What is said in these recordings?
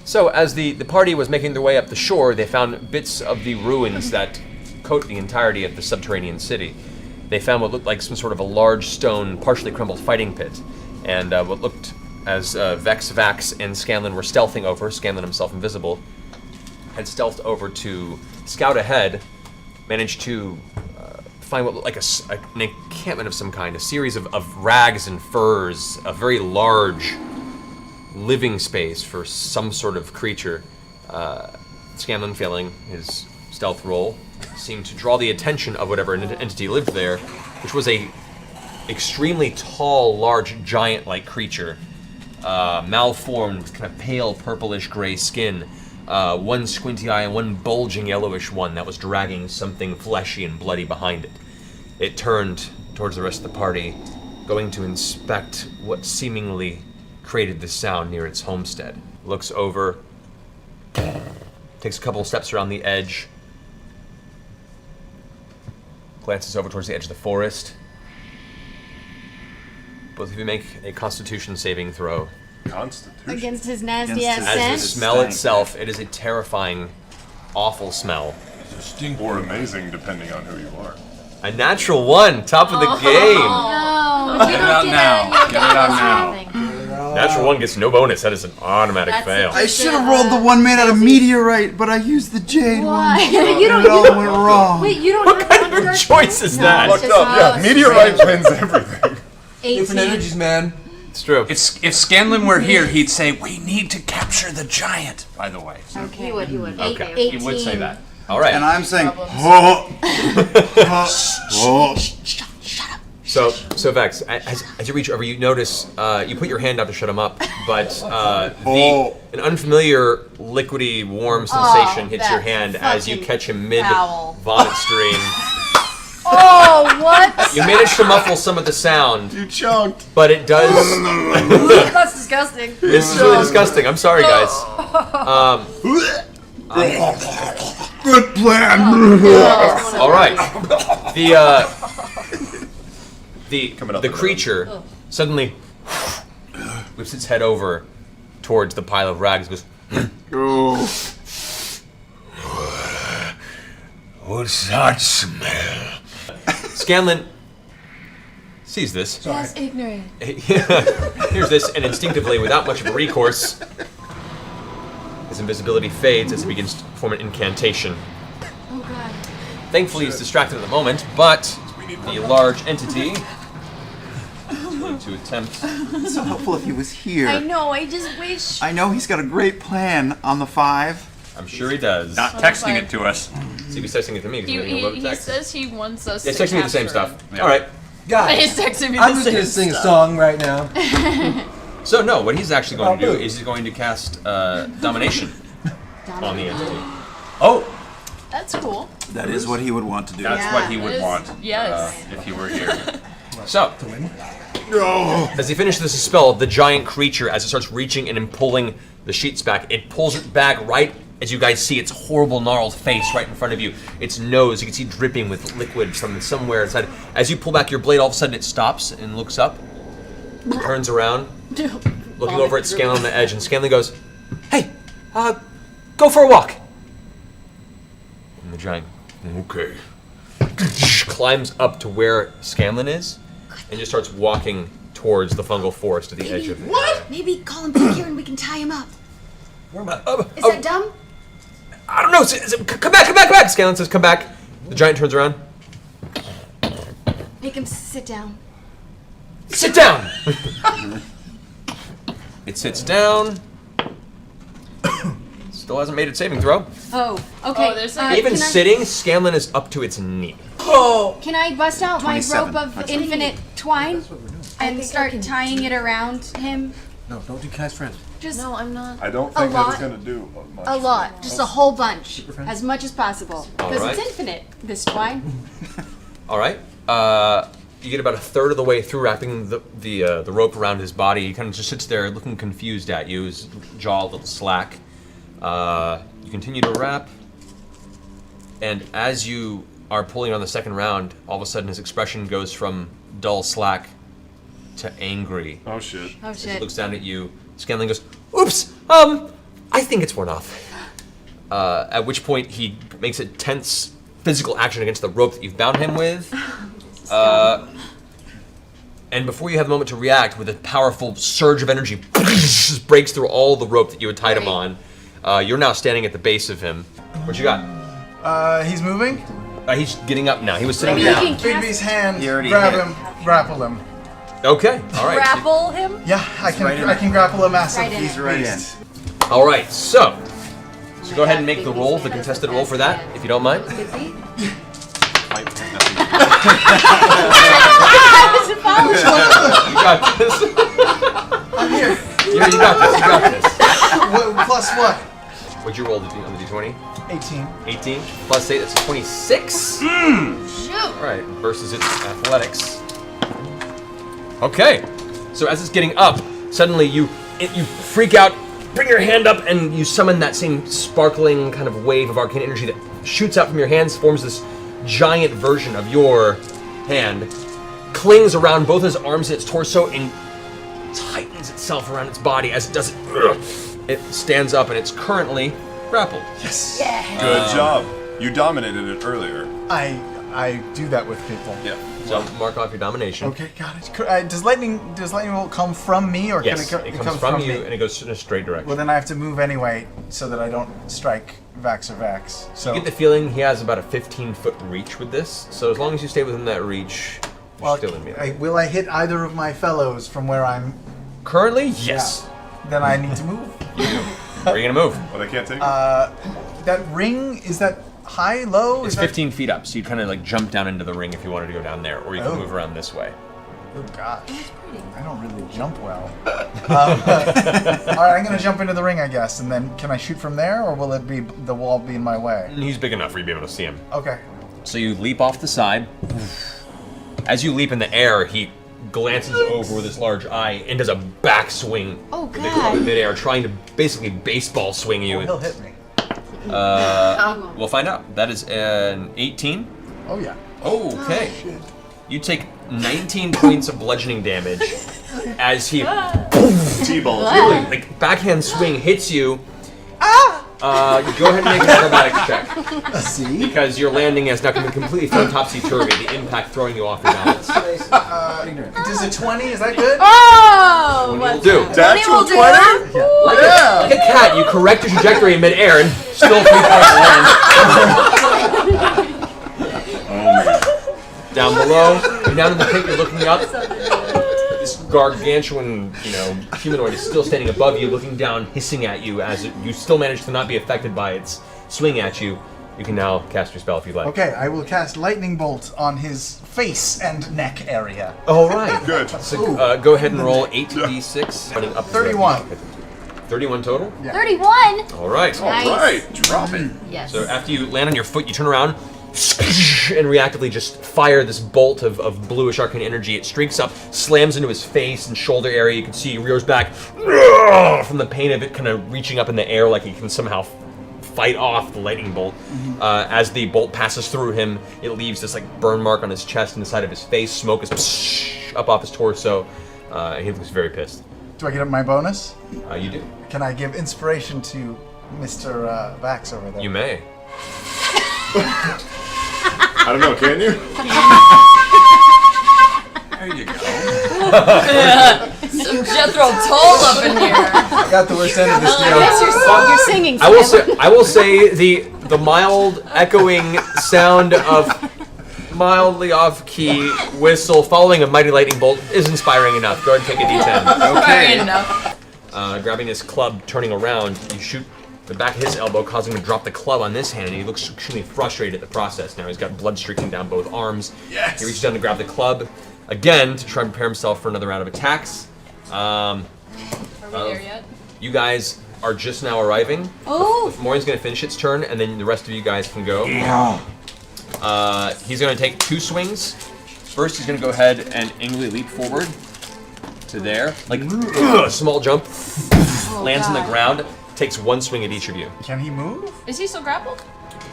So as the party was making their way up the shore, they found bits of the ruins that coat the entirety of the subterranean city. They found what looked like some sort of a large stone, partially crumbled fighting pit, and what looked as Vex, Vax, and Scanlan were stealthing over, Scanlan himself invisible, had stealthed over to scout ahead, managed to find what looked like an encampment of some kind, a series of rags and furs, a very large living space for some sort of creature. Scanlan, failing his stealth roll, seemed to draw the attention of whatever entity lived there, which was a extremely tall, large, giant-like creature, malformed with kind of pale, purplish gray skin, one squinty eye and one bulging yellowish one that was dragging something fleshy and bloody behind it. It turned towards the rest of the party, going to inspect what seemingly created this sound near its homestead. Looks over, takes a couple steps around the edge, glances over towards the edge of the forest. Both of you make a Constitution saving throw. Constitution? Against his nasty ass scent? As the smell itself, it is a terrifying, awful smell. Or amazing, depending on who you are. A natural 1, top of the game. No, Get it out now. Get it out now. Natural 1 gets no bonus. That is an automatic fail. I should have rolled the one made out of meteorite, but I used the jade Why? one. You don't. It all went wrong. Wait, you don't. What kind of a choice is that? it's Fucked just up. Yeah, meteorite wins everything. 18. Different energies, man. It's true. If Scanlan were here, he'd say, "We need to capture the giant." By the way, so Okay. He would. Okay. 18. he would say that. All right. And I'm saying, So Vex, as you reach over, you notice you put your hand out to shut him up, but an unfamiliar liquidy warm sensation hits your hand as you catch him mid foul. vomit stream. Oh, what? You manage to muffle some of the sound, You choked. but it does. That's disgusting. This is really disgusting. I'm sorry, guys. good plan. All right. The creature suddenly whips its head over towards the pile of rags. Goes. What's that smell? Scanlan sees this. That's ignorant. Hears this, and instinctively, without much of a recourse, his invisibility fades as he begins to perform an incantation. Oh god. Thankfully, he's distracted at the moment, but the large entity is going to attempt. It's so helpful if he was here. I know. I just wish. I know he's got a great plan on the 5. I'm sure he does. Not texting it to us. See if he's texting it to me. 'Cause we don't know what He text. says he wants us It's to texting me the same capture stuff. him. All right. He's Guys, texting me I'm the just same gonna sing a stuff. song right now. So no, what he's actually going to do Oh, is he's going to cast domination on the entity. Oh, That's cool. That is what he would want to do. that's what he would It is- want. yes. If he were here. So, as he finishes this spell, the giant creature, as it starts reaching and pulling the sheets back, it pulls it back right as you guys see its horrible gnarled face right in front of you. Its nose, you can see dripping with liquid from somewhere inside. As you pull back your blade, all of a sudden it stops and looks up, turns around, looking over at Scanlan on the edge, and Scanlan goes, "Hey, go for a walk." And the giant, okay, climbs up to where Scanlan is, and just starts walking towards the fungal forest to the edge of it. What? Maybe call him back here and we can tie him up. Where am I? Is that dumb? I don't know. Come back. Scanlan says, "Come back." The giant turns around. Make him sit down. Sit down. It sits down. Still hasn't made its saving throw. Oh, okay. Oh, there's a- Even can I- sitting, Scanlan is up to its knee. Can I bust out my 27. rope of That's infinite twine and think I start can tying it around him? No, don't do Kai's friends. Just No, I'm not. I don't A think that lot. is going to do much. a lot, just a whole bunch, friends? as much as possible, because Alright. it's infinite. This twine. All right. You get about a third of the way through wrapping the rope around his body. He kind of just sits there looking confused at you, his jaw a little slack. You continue to wrap, and as you are pulling on the second round, all of a sudden his expression goes from dull slack to angry. Oh shit. Oh As he shit. looks down at you, Scanlan goes, "Oops, I I think it's worn off. At which point he makes a tense physical action against the rope that you've bound him with. And before you have a moment to react, with a powerful surge of energy, just breaks through all the rope that you had tied him on. You're now standing at the base of him. What you got? He's moving. He's getting up now. He was sitting Maybe you down. can Bigby's hand. You already Grab hit. him. Grapple him. Okay, all right. Grapple him? Yeah, I can grapple a massive Right in. beast. He's right beast. All right, so go ahead and make the roll, the contested roll for that, if you don't mind. Is he? You got this. I'm here. You got this. You got this. Plus what? What'd you roll on the d20? 18. 18 plus 8, that's a 26. Shoot. All right, versus its athletics. Okay, so as it's getting up, suddenly you freak out, bring your hand up, and you summon that same sparkling kind of wave of arcane energy that shoots out from your hands, forms this giant version of your hand, clings around both his arms and its torso, and tightens itself around its body. As it does it stands up, and it's currently grappled. Yes. Good job. You dominated it earlier. I do that with people. Yeah. So mark off your domination. Okay, got it. Does lightning bolt come from me, or Yes, can it comes from you, me? and it goes in a straight direction. Well, then I have to move anyway, so that I don't strike Vax or Vax. So You get the feeling he has about a 15-foot reach with this, so as long as you stay within that reach, you're still in melee. will I hit either of my fellows from where I'm? Currently, yes. Then I need to move. Where are you gonna move? But I can't take it. That ring, is that high, low? It's Is that- 15 feet up, so you kind of like jump down into the ring if you wanted to go down there, or you can Oh. move around this way. Oh gosh, I don't really jump well. All right, I'm gonna jump into the ring, I guess, and then can I shoot from there, or will it be the wall be in my way? And he's big enough for you to be able to see him. Okay. So you leap off the side. As you leap in the air, he glances over with his large eye and does a backswing Oh, with the club in God. midair, trying to basically baseball swing you. He'll hit me. We'll find out. That is an 18. Oh yeah. Okay. You take 19 points of bludgeoning damage as he T-ball. like backhand swing hits you. Go ahead and make an acrobatics check See? because your landing has not been completely thrown topsy-turvy. The impact throwing you off your balance. Does a 20? Is that good? Oh! Will What's do. that? Natural Will do. 20? Like a cat, you correct your trajectory in midair and still 3 points to land. Down below, you're down in the pit, you're looking up. This gargantuan, humanoid is still standing above you, looking down, hissing at you as you still manage to not be affected by its swing at you. You can now cast your spell if you'd like. Okay, I will cast lightning bolt on his face and neck area. All right. Good. So go ahead and roll 8d6. Running up to 31. 31 total? 31? All right. Nice. Right. Drop it. Yes. So after you land on your foot, you turn around and reactively just fire this bolt of bluish arcane energy. It streaks up, slams into his face and shoulder area. You can see he rears back from the pain of it kind of reaching up in the air like he can somehow fight off the lightning bolt. As the bolt passes through him, it leaves this like burn mark on his chest and the side of his face. Smoke is up off his torso. He looks very pissed. Do I get my bonus? You do. Can I give inspiration to Mr. Vax over there? You may. I don't know, can you? There you go. Some Jethro Tull up in here. I got the worst end of this I deal. guess you're singing. I will say the mild echoing sound of mildly off-key whistle following a mighty lightning bolt is inspiring enough. Go ahead and take a d10. Fair enough. Grabbing his club, turning around, you shoot the back of his elbow, causing him to drop the club on this hand, and he looks extremely frustrated at the process. Now he's got blood streaking down both arms. Yes. He reaches down to grab the club again to try and prepare himself for another round of attacks. Are we there yet? You guys are just now arriving. Oh! Maureen's going to finish its turn, and then the rest of you guys can go. He's going to take 2 swings. First, he's going to go ahead and angrily leap forward to there. Like, a small jump. Lands on the ground. Takes 1 swing at each of you. Can he move? Is he still grappled?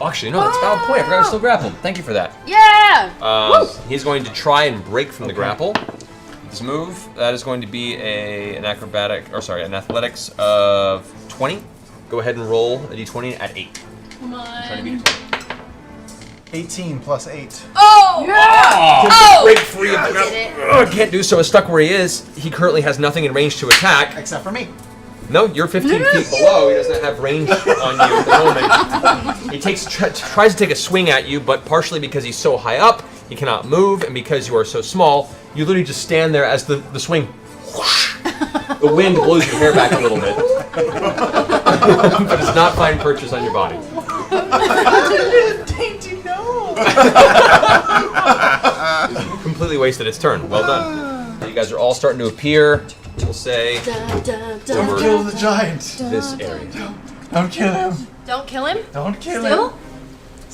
Actually, no, that's a valid point. I forgot I still grappled. Thank you for that. Yeah! He's going to try and break from the grapple. This move, that is going to be an athletics of 20. Go ahead and roll a d20 at 8. Come on. Trying to beat it. 18 plus 8. Oh! Oh! Break free of Did it. Can't do so. Is stuck where he is. He currently has nothing in range to attack. Except for me. No, you're 15 feet below. He doesn't have range on you at the moment. He tries to take a swing at you, but partially because he's so high up, he cannot move, and because you are so small, you literally just stand there as the swing. Whoosh, the wind blows your hair back a little bit, but does not find purchase on your body. Dainty no. Completely wasted its turn. Well done. You guys are all starting to appear. We'll say Don't kill the giant. this area. Don't kill him. Don't kill him. Don't kill Still? him.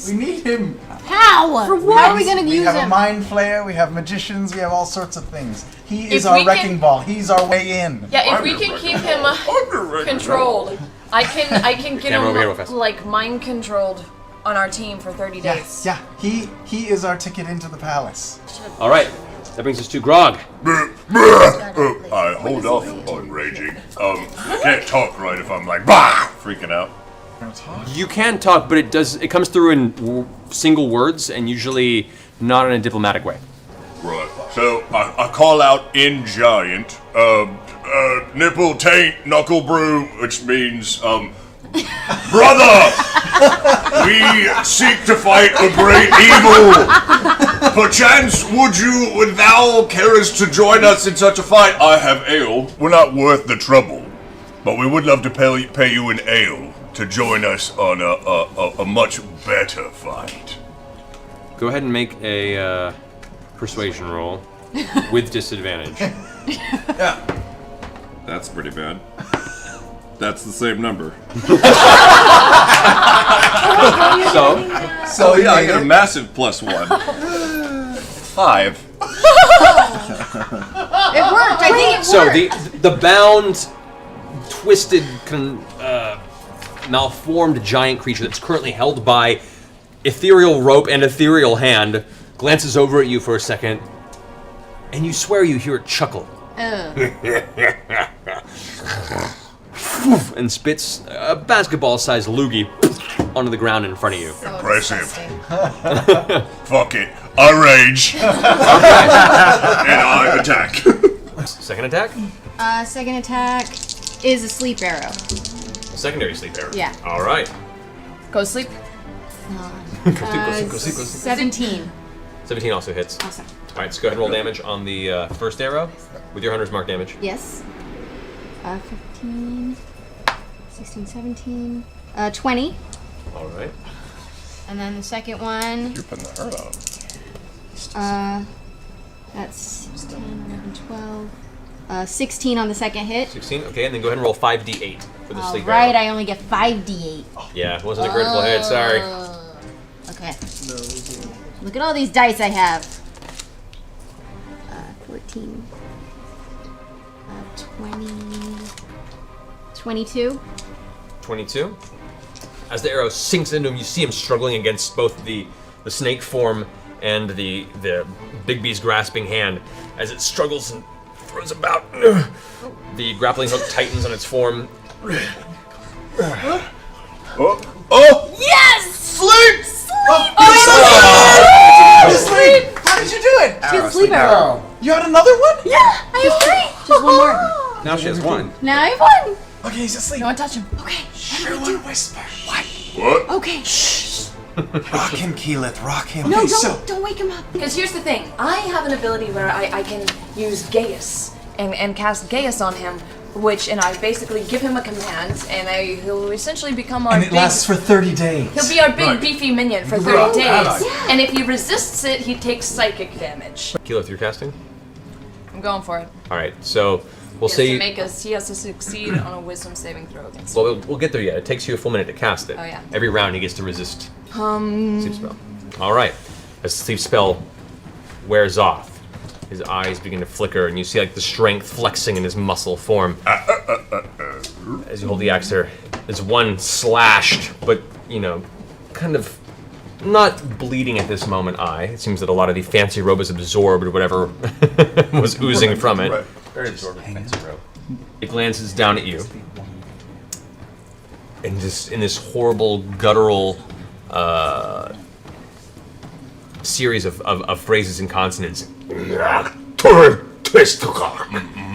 We need him. How? For what? How are we gonna We use have a him? mind flayer. We have magicians. We have all sorts of things. He is If our we wrecking can- ball. He's our way in. Yeah, if we can keep him controlled, I can get Camera over here real him fast. like mind controlled on our team for 30 days. Yes. Yeah. He is our ticket into the palace. All right. That brings us to Grog. I hold off on raging. I can't talk right if I'm like, bah! Freaking out. You can talk, but it comes through in single words and usually not in a diplomatic way. Right. So I call out in giant, nipple taint knuckle brew, which means, brother! We seek to fight a great evil! Perchance would thou carest to join us in such a fight? I have ale. We're not worth the trouble, but we would love to pay you in ale to join us on a much better fight. Go ahead and make a persuasion roll with disadvantage. That's pretty bad. That's the same number. So Yeah, I get a massive +1. 5. It worked. I think it So worked. the bound, twisted, malformed giant creature that's currently held by ethereal rope and ethereal hand glances over at you for a second, and you swear you hear it chuckle. And spits a basketball-sized loogie onto the ground in front of you. Impressive. Fuck it. I rage. And I attack. Second attack? Second attack is a sleep arrow. Secondary sleep arrow. Yeah. All right. Go sleep. Go sleep. 17. 17 also hits. Awesome. All right, so go ahead and roll damage on the first arrow with your Hunter's Mark damage. Yes. 15, 16, 17, 20. All right. And then the second one, You're putting the hurt out. that's 10, 11, 12. 16 on the second hit. 16. Okay, and then go ahead and roll 5d8 for the All sleep right, arrow. I only get 5d8. Yeah, it wasn't a critical hit. Sorry. Okay. Look at all these dice I have. 14. 20. 22. 22. As the arrow sinks into him, you see him struggling against both the snake form and the big bee's grasping hand. As it struggles and throws about, the grappling hook tightens on its form. Oh! Yes! Sleep! Sleep! How did you do it? Just sleep arrow. You had another one? Yeah, I have 3. Just one more. Now she has one. Now I have 1. Okay, he's asleep. No one touch him. Okay. Sherlock whisper. What? What? Okay. Rock him, Keyleth, rock him. No, Okay, don't wake him up. Because here's the thing, I have an ability where I can use Gaius and cast Gaius on him, and I basically give him a command, and he'll essentially become our And it lasts for 30 days. He'll be our big Right. beefy minion for 30 Right. days, Yeah. and if he resists it, he takes psychic damage. Keyleth, you're casting? I'm going for it. All right, so we'll He say... has to succeed on a wisdom saving throw against Well, we'll get there yet. It takes you a full minute to cast it. Oh, yeah. Every round he gets to resist sleep spell. All right. As the sleep spell wears off, his eyes begin to flicker, and you see like the strength flexing in his muscle form. As you hold the axe there, there's one slashed, but kind of not bleeding at this moment eye. It seems that a lot of the fancy robe has absorbed whatever was oozing from it. Right. Very absorbent fancy robe. It glances down at you. in this horrible guttural series of phrases and consonants.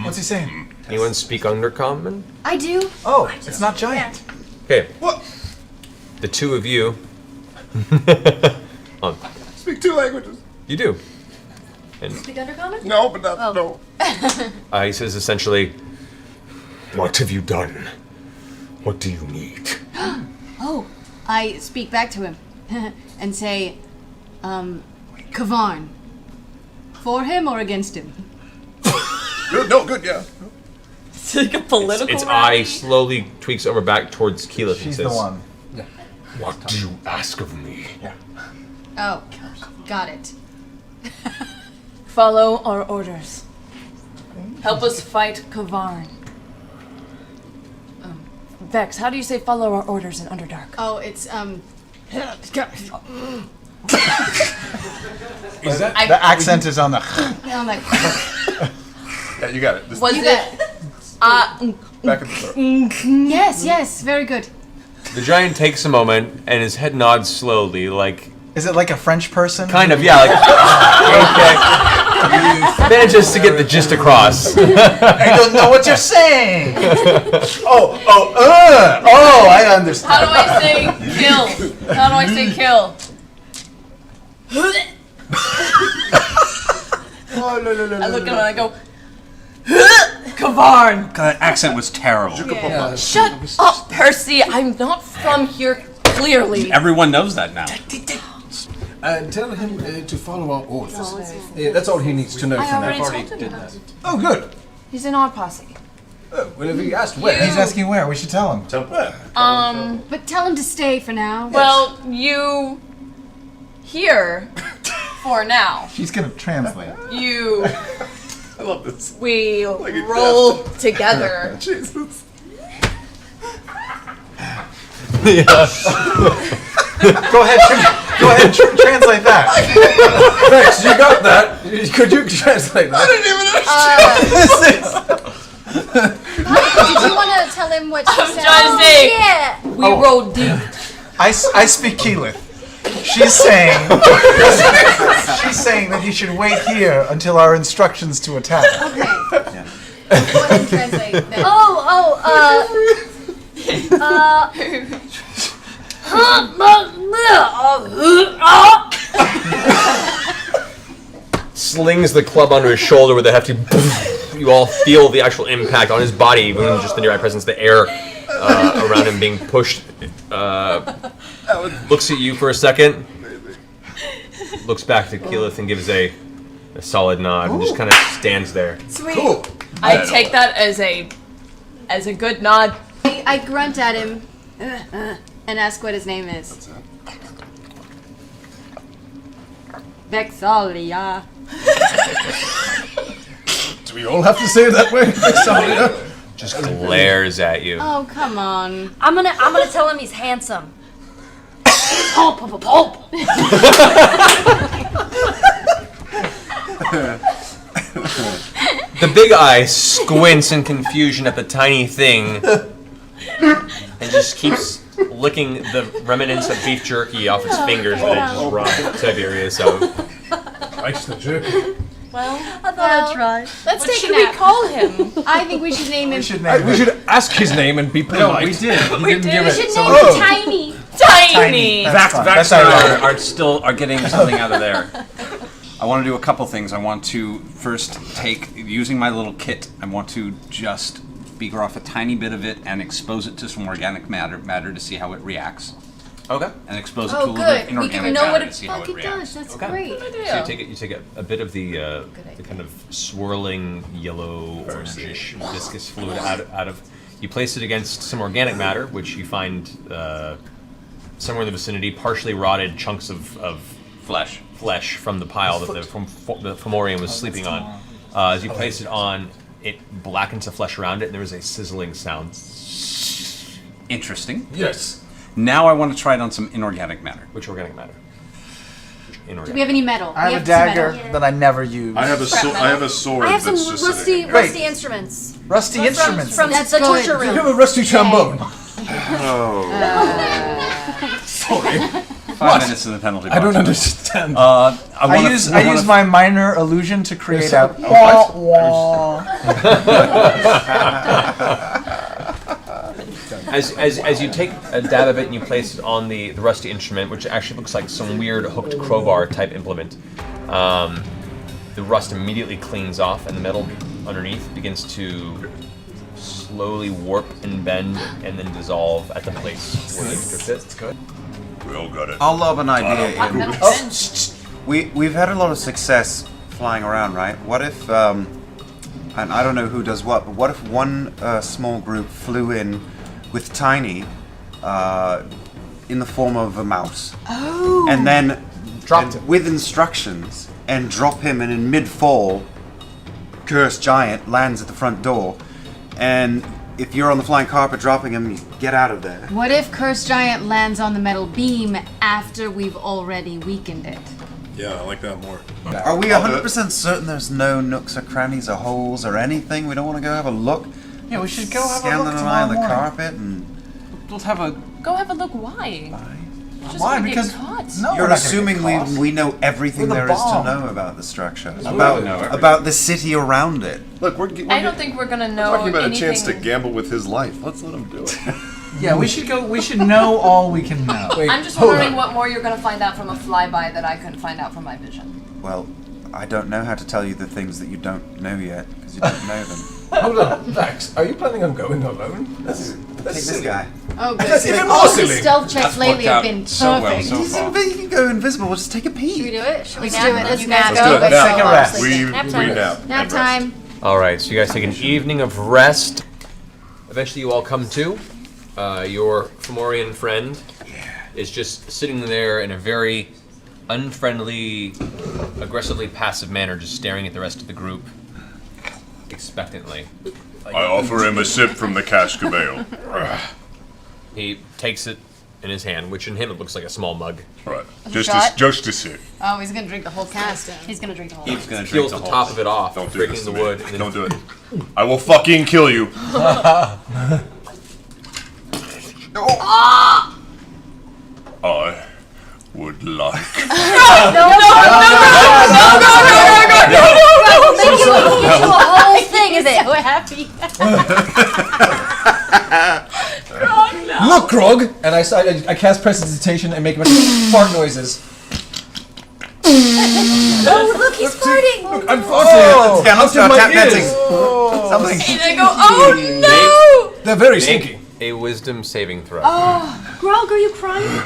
What's he saying? Anyone speak Undercommon? I do. Oh, it's not giant. Okay. What? The two of you. Speak 2 languages. You do. Speak Undercommon? No, but not, no. He says essentially, "What have you done? What do you need?" Oh, I speak back to him and say, Kavarn. For him or against him? Good, no, good, yeah. It's like a political Its rally. eye slowly tweaks over back towards Keyleth and She's says, the one. "What do you ask of me?" Oh, got it. Follow our orders. Help us fight Kavarn. Vex, how do you say follow our orders in Underdark? Oh, it's, Is that The accent is on the. I'm like, Yeah, you got it. This, Was you it? got back at the start. yes, very good. The giant takes a moment and his head nods slowly, like, Is it like a French person? kind of, yeah, like, okay. Manages to get the gist across. I don't know what you're saying. Oh, I understand. How do I say kill? How do I say kill? Oh, no. I look at him and I go, Kavarn! That accent was terrible. Shut up, Percy! I'm not from here, clearly. Everyone knows that now. tell him to follow our orders. That's all he needs to know I from already that. told him that. Oh, good. He's in our posse. Well, if he asked where, He's asking where. We should tell him. But tell him to stay for now. Well, you here for now. She's gonna translate. You I love this. we a roll together. Jesus. Go ahead, translate that. Vex, you got that? Could you translate that? Did you want to tell him what she I'm said? trying to say Yeah. we roll deep. I speak Keyleth. She's saying that he should wait here until our instructions to attack. Okay. Go ahead and translate that. Slings the club onto his shoulder with a hefty you all feel the actual impact on his body, even just the nearby presence, the air around him being pushed. Looks at you for a second, looks back to Keyleth and gives a solid nod and just kind of stands there. Sweet. Cool. I take that as a good nod. I grunt at him and ask what his name is. Vexalia. Do we all have to say it that way? Just glares at you. Oh, come on. I'm gonna tell him he's handsome. Pulp, pulp, pulp. The big eye squints in confusion at the tiny thing and just keeps licking the remnants of beef jerky off its fingers that it just robbed Tiberius of. Likes the jerky. Well, I thought I'd try. let's What take should a we nap. call him. I think we should name him. We should name We it. should ask his name and be polite. We did. He didn't give We it. should So name him Tiny. Tiny. That's fine. Vax That's all right. are getting something out of there. I want to do a couple things. I want to first using my little kit, I want to just beaker off a tiny bit of it and expose it to some organic matter to see how it reacts. Okay. And expose it to a Oh, little bit of good. We inorganic can know matter what to it see how it fucking reacts. does. That's Okay. great. So you take a bit of the kind of swirling yellow orangish viscous fluid out of. You place it against some organic matter, which you find somewhere in the vicinity, partially rotted chunks of flesh from the pile that the Fomorian was sleeping on. As you place it on, it blackens the flesh around it, and there is a sizzling sound. Interesting. Yes. Now I want to try it on some inorganic matter. Which organic matter? Do we have any metal? I We have a some dagger metal. that I never use. I have a sword I have some that's just rusty sitting there. Great. rusty instruments Rusty instruments. from That's the good. torture You have room. a rusty trombone. Sorry. 5 minutes of the penalty box. I don't understand. I use my minor illusion to create a wah wah. As you take a dab of it and you place it on the rusty instrument, which actually looks like some weird hooked crowbar type implement, the rust immediately cleans off and the metal underneath begins to slowly warp and bend and then dissolve at the place where the indicator fits. Good. We all got it. I'll lob an idea in. We've had a lot of success flying around, right? What if, and I don't know who does what, but what if one small group flew in with Tiny in the form of a mouse? Oh. And then Dropped him. with instructions and drop him, and in mid-fall, Cursed Giant lands at the front door, and if you're on the flying carpet dropping him, you get out of there. What if Cursed Giant lands on the metal beam after we've already weakened it? Yeah, I like that more. Are we 100% certain there's no nooks or crannies or holes or anything? We don't want to go have a look? Yeah, we should go have a Scan look them tomorrow around the morning. carpet and... We'll have a... Go have a look. Why? Just Why? wanna get Because caught. no, You're we're not gonna assuming get caught. we know everything With a there is to bomb. know about the structure, know everything. about the city around it. Look, we're I don't think we're gonna know talking about anything. a chance to gamble with his life. Let's let him do it. Yeah, we should go. We should know all we can know. Wait, I'm just hold wondering on. what more you're gonna find out from a flyby that I couldn't find out from my vision. Well, I don't know how to tell you the things that you don't know yet, because you don't know them. Hold on, Vax. Are you planning on going alone? That's Take this silly. guy. Oh, That's good. even All more the silly. stealth checks That's lately worked have out been so well perfect. so far. You can go invisible, just take a Should we peek. do it? Should we Let's nap? do it. Let's You nap. guys Go. go. Let's Now, take a rest. We Nap time. nap. Nap and rest. time. All right, so you guys take an evening of rest. Eventually, you all come to. Your Fomorian friend is just sitting there in a very unfriendly, aggressively passive manner, just staring at the rest of the group expectantly. I offer him a sip from the cask of ale. He takes it in his hand, which in him it looks like a small mug. Right. Shot? Just a sip. Oh, he's gonna drink the whole cast. He's gonna drink the whole. He's gonna drink Peels the the whole top of it off, Don't do breaking this the to me. wood. And then Don't do it. I will fucking kill you. I would like. The whole thing is it? So happy. Look, Grog! And I cast prestidigitation and make a bunch of fart noises. Oh, look, he's farting. I'm farting! Yeah, let's Up to start my tap dancing. ears. Something. And I go, oh no! They're very make sneaky. a wisdom saving throw. Grog, are you crying?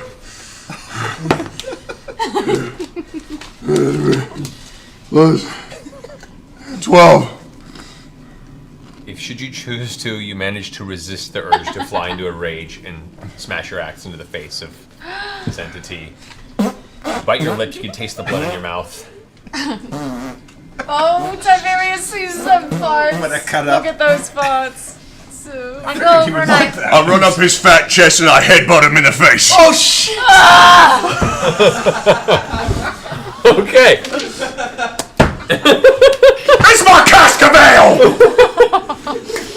12. If should you choose to, you manage to resist the urge to fly into a rage and smash your axe into the face of this entity. Bite your lip, you can taste the blood in your mouth. Oh, Tiberius sees some farts. I'm gonna cut up. Look at those spots. I go over and I. I run up his fat chest and I headbutt him in the face. Oh, shit! Okay. It's my cask of ale!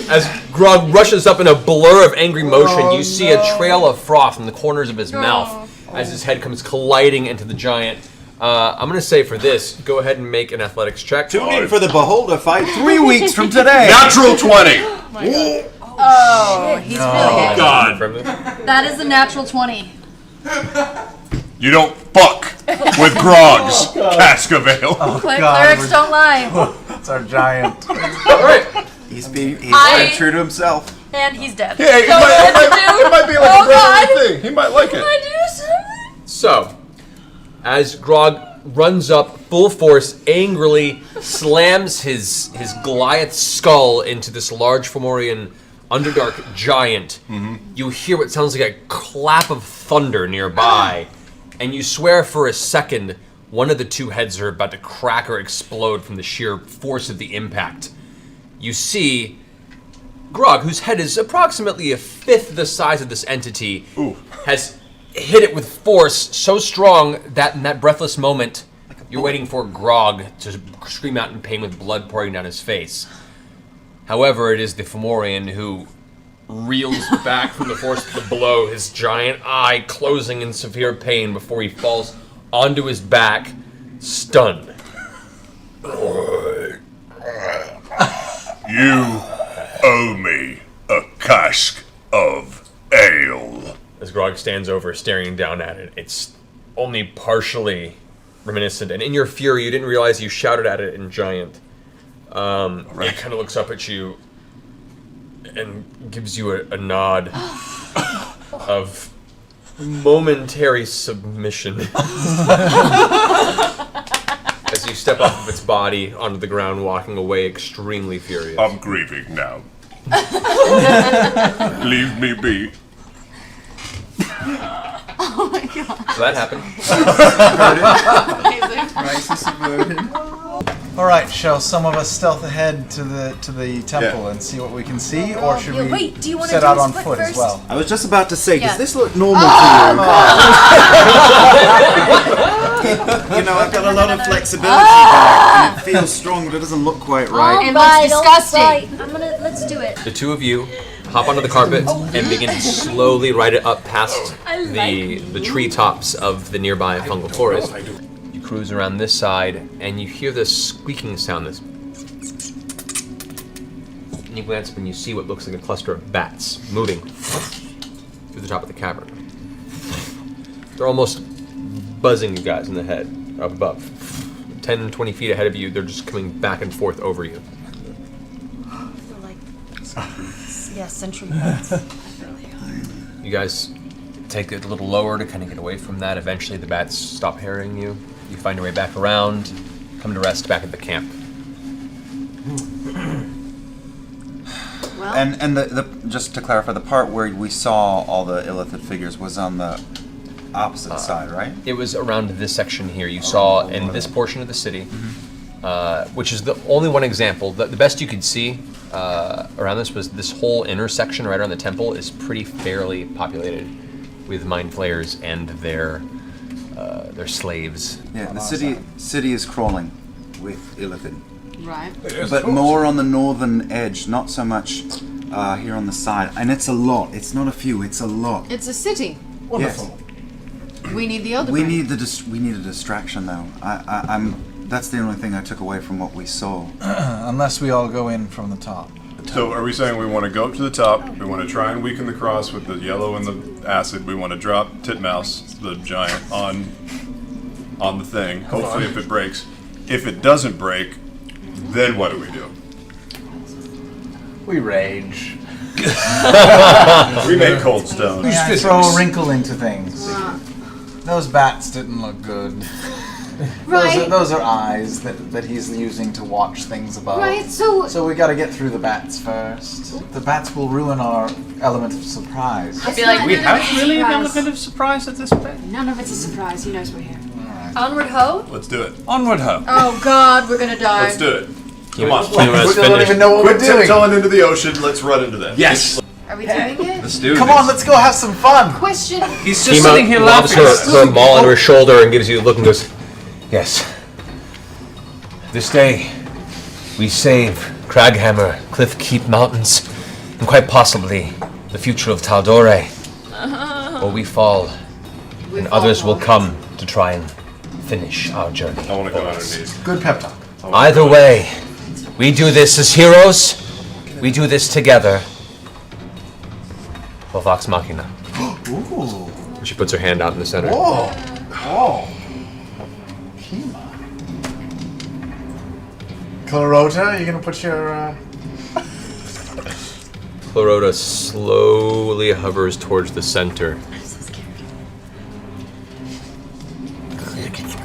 As Grog rushes up in a blur of angry motion, you see a trail of froth in the corners of his mouth as his head comes colliding into the giant. I'm going to say for this, go ahead and make an athletics check. Tune in for the Beholder fight 3 weeks from today. Natural 20. Oh, he's really God. That is a natural 20. You don't fuck with Grog's cask of ale. Clerics don't lie. It's our giant. All right. He's been I- true to himself. And he's dead. Yeah, it might be like a brotherly thing. He might like it. So, as Grog runs up full force, angrily slams his Goliath skull into this large Fomorian Underdark giant, you hear what sounds like a clap of thunder nearby, and you swear for a second one of the two heads are about to crack or explode from the sheer force of the impact. You see Grog, whose head is approximately a fifth the size of this entity, has hit it with force so strong that in that breathless moment, you're waiting for Grog to scream out in pain with blood pouring down his face. However, it is the Fomorian who reels back from the force of the blow, his giant eye closing in severe pain before he falls onto his back, stunned. You owe me a cask of ale. As Grog stands over, staring down at it, it's only partially reminiscent, and in your fury, you didn't realize you shouted at it in Giant. It kind of looks up at you and gives you a nod of momentary submission as you step off of its body onto the ground, walking away extremely furious. I'm grieving now. Leave me be. Oh my god. So that happened. Crisis averted. All right, shall some of us stealth ahead to the temple and see what we can see, or should we wait, do you wanna set do out a on split foot as first? well? I was just about to say, Yeah. does this look normal to you? You know, I've got a lot of flexibility back, and it feels strong, but it doesn't look quite right. It looks disgusting. Let's do it. The two of you hop onto the carpet and begin to slowly ride it up past the treetops of the nearby fungal forest. You cruise around this side, and you hear this squeaking sound. And you glance up and you see what looks like a cluster of bats moving through the top of the cavern. They're almost buzzing you guys in the head, up above. 10, 20 feet ahead of you, they're just coming back and forth over you. Yeah, sentry bats. You guys take it a little lower to kind of get away from that. Eventually the bats stop harrying you. You find your way back around, come to rest back at the camp. Well, And the just to clarify, the part where we saw all the illithid figures was on the opposite side, right? It was around this section here. You saw in this portion of the city, which is the only one example. The best you could see around this was this whole intersection right around the temple is pretty fairly populated with mind flayers and their slaves. Yeah, the city is crawling with illithid. right. But more on the northern edge, not so much here on the side. And it's a lot. It's not a few. It's a lot. It's a city. Wonderful. We need the other. We need a distraction though. That's the only thing I took away from what we saw. Unless we all go in from the top. So are we saying we want to go up to the top, we want to try and weaken the cross with the yellow and the acid, we want to drop Titmouse, the giant, on the thing, hopefully if it breaks. If it doesn't break, then what do we do? We rage. We make cold stone. May I throw a wrinkle into things? Those bats didn't look good. Right. Those are eyes that he's using to watch things above. Right, so we got to get through the bats first. The bats will ruin our element of surprise. I feel like We have really an element of surprise at this point. none of it's a surprise. He knows we're here. onward ho. Let's do it. Onward ho. Oh God, we're gonna die. Let's do it. Come on. Kimo's We don't finished. even know what Quit we're doing. tiptoeing into the ocean, let's run into them. Yes. Are we doing it? Let's do Come this. on, let's go have some fun. Question. He's just Kimo sitting here lobs laughing. her maul on her shoulder and gives you a look and goes, "Yes. This day, we save Craghammer, Cliff Keep Mountains, and quite possibly the future of Taldore. Or we fall, and others will come to try and finish our journey. I want to go underneath. Good pep talk. Either way, we do this as heroes. We do this together. For Vox Machina." Ooh. She puts her hand out in the center. Whoa. Oh. Kima. Clarota, you gonna put your Clarota slowly hovers towards the center.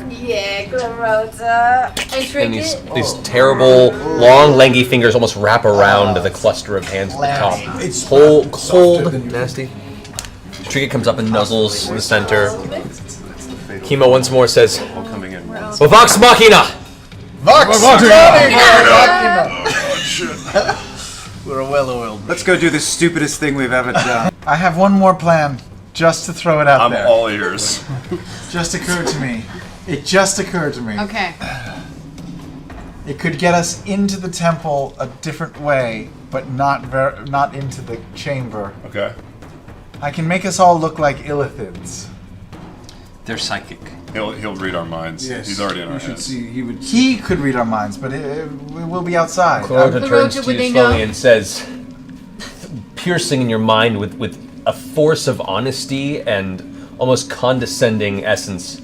Yeah, Clarota. And these terrible, long, lanky fingers almost wrap around the cluster of hands at the top. It's Cold, nasty. Trigger comes up and nuzzles in the center. Kimo once more says, All coming in. "Well, Vox Machina!" Vox Shit. We're a well-oiled. Let's go do the stupidest thing we've ever done. I have one more plan, just to throw it out I'm there. all ears. Just occurred to me. It just occurred to me. Okay. It could get us into the temple a different way, but not into the chamber. Okay. I can make us all look like illithids. They're psychic. He'll read our minds. Yes. He's already in our You should heads. see. He could read our minds, but we will be outside. Clarota turns to would you they slowly know? and says, piercing in your mind with a force of honesty and almost condescending essence.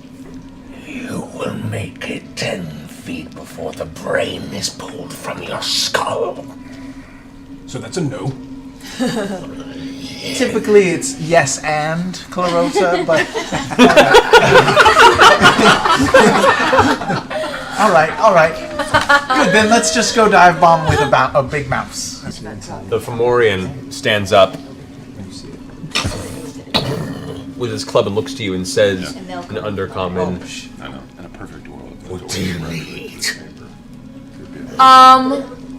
You will make it 10 feet before the brain is pulled from your skull. So that's a no. Typically, it's yes and Clarota, but all right. Good. Then let's just go dive bomb with a big mouse. The Fomorian stands up with his club and looks to you and says in undercommon, I know. In a perfect world. What do you need?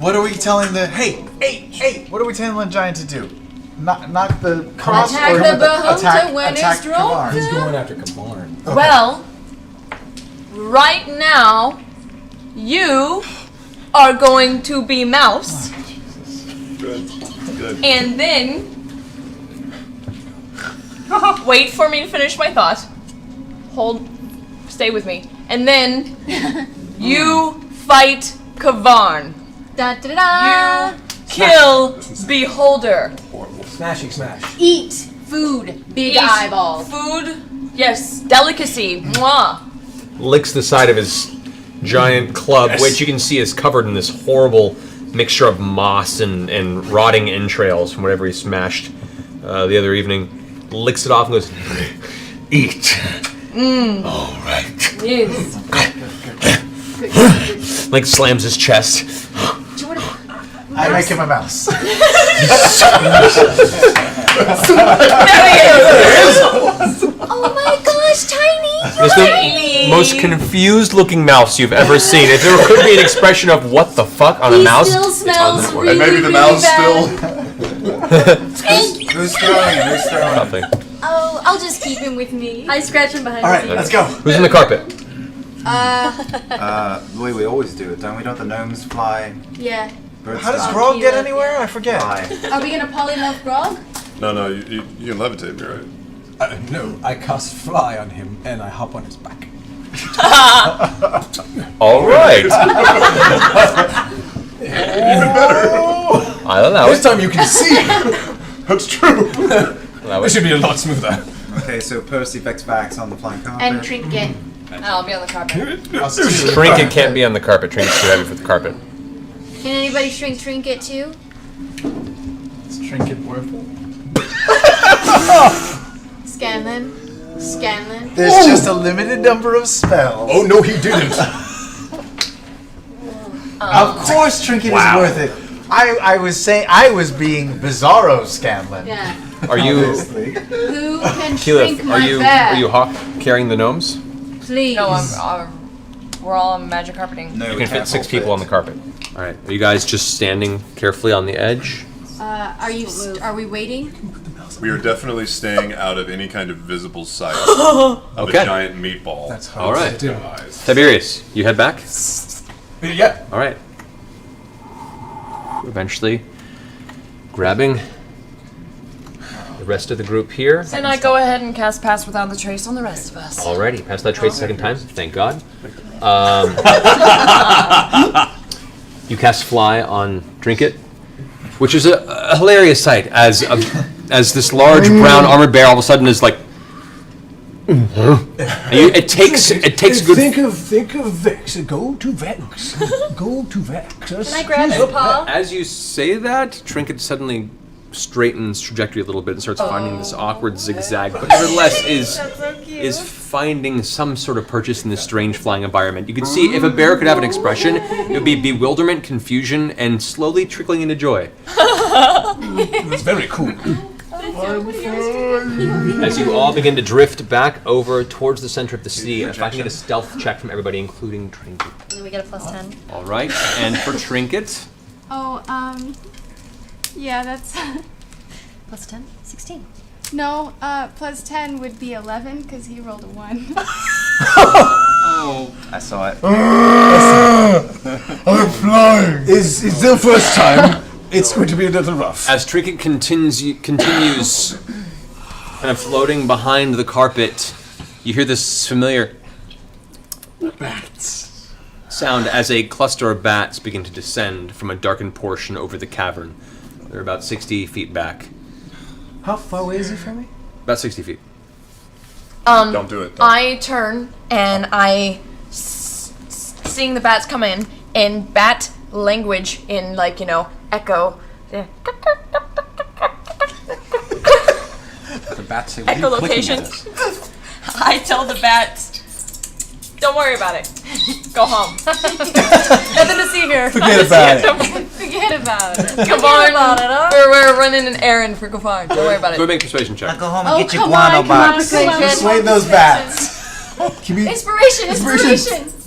What are we telling the hey? What are we telling the giant to do? Knock the cross Attack or the Behunter when attack it's dropped. Kavar? He's going after Kavarn. Well, right now, you are going to be mouse, Good. and then wait for me to finish my thought. Stay with me, and then you fight Kavarn. Da da da. You kill Beholder. Smashy smash. Eat food. Big Eat eyeballs. Food, yes, delicacy. Mwah. licks the side of his giant club, which you can see is covered in this horrible mixture of moss and rotting entrails from whatever he smashed the other evening. Licks it off and goes, Eat. All right. Yes. like slams his chest. I make him a mouse. Oh my gosh, Tiny! It's the most confused looking mouse you've ever seen. If there could be an expression of what the fuck on a He mouse, still smells And really, maybe the really mouse bad. Who's throwing? Who's throwing? nothing. Oh, I'll just keep him with me. I scratch him behind All right, the let's go. Who's in the carpet? The way we always do it, don't we? Don't the gnomes fly? Yeah. Birds How does fly. Grog get anywhere? I forget. Fly. Are we gonna polymorph Grog? No, you can levitate me, right? No, I cast fly on him and I hop on his back. All right. Even better. I don't know. This time you can see. That's true. This should be a lot smoother. Okay, so Percy, Vex, Vax on the flying carpet. And Trinket. I'll be on the carpet. Trinket can't be on the carpet. Trinket's too heavy for the carpet. Can anybody shrink Trinket too? Is Trinket worth it? Scanlan. There's just a limited number of spells. Oh no, he didn't. Of course, Trinket is worth it. I was being bizarro Scanlan. Yeah. Are you, Obviously. Who can Keyleth, shrink my are bag? you Hawk carrying the gnomes? Please. No, we're all on magic carpeting. No, You we can fit can't 6 all people on the carpet. All right. Are you guys just standing carefully on the edge? Are we waiting? We are definitely staying out of any kind of visible sight of Okay. a giant meatball. That's how All right. it's done. Tiberius, you head back? Yeah. All right. Eventually, grabbing the rest of the group here. And I go ahead and cast Pass Without the Trace on the rest of us. Alrighty, pass that trace a second time. Thank God. You cast Fly on Trinket, which is a hilarious sight as this large brown armored bear all of a sudden is like. It takes a good. Think of Vex. Go to Vex. Go to Vex. Can I grab his paw? As you say that, Trinket suddenly straightens trajectory a little bit and starts finding this awkward zigzag, but nevertheless is finding some sort of purchase in this strange flying environment. You can see if a bear could have an expression, it would be bewilderment, confusion, and slowly trickling into joy. It's very cool. As you all begin to drift back over towards the center of the city, if I can get a stealth check from everybody, including Trinket. And then we get a +10. All right, and for Trinket, Oh, yeah, that's +10? 16. no. +10 would be 11 because he rolled a 1. I saw it. I'm flying. It's the first time. It's going to be a little rough. As Trinket continues kind of floating behind the carpet, you hear this familiar sound as a cluster of bats begin to descend from a darkened portion over the cavern. They're about 60 feet back. How far away is he from me? About 60 feet. Don't do it. I turn and seeing the bats come in bat language in echo. The bats say, "What are you clicking at Echolocation. us?" I tell the bats, don't worry about it. Go home. Nothing to see here. Forget about it. Forget about it. Gavard, we're running an errand for Gavard. Don't worry about Go it. make a persuasion check. Go home and get your guano box. Persuade those bats. Can we... Inspiration.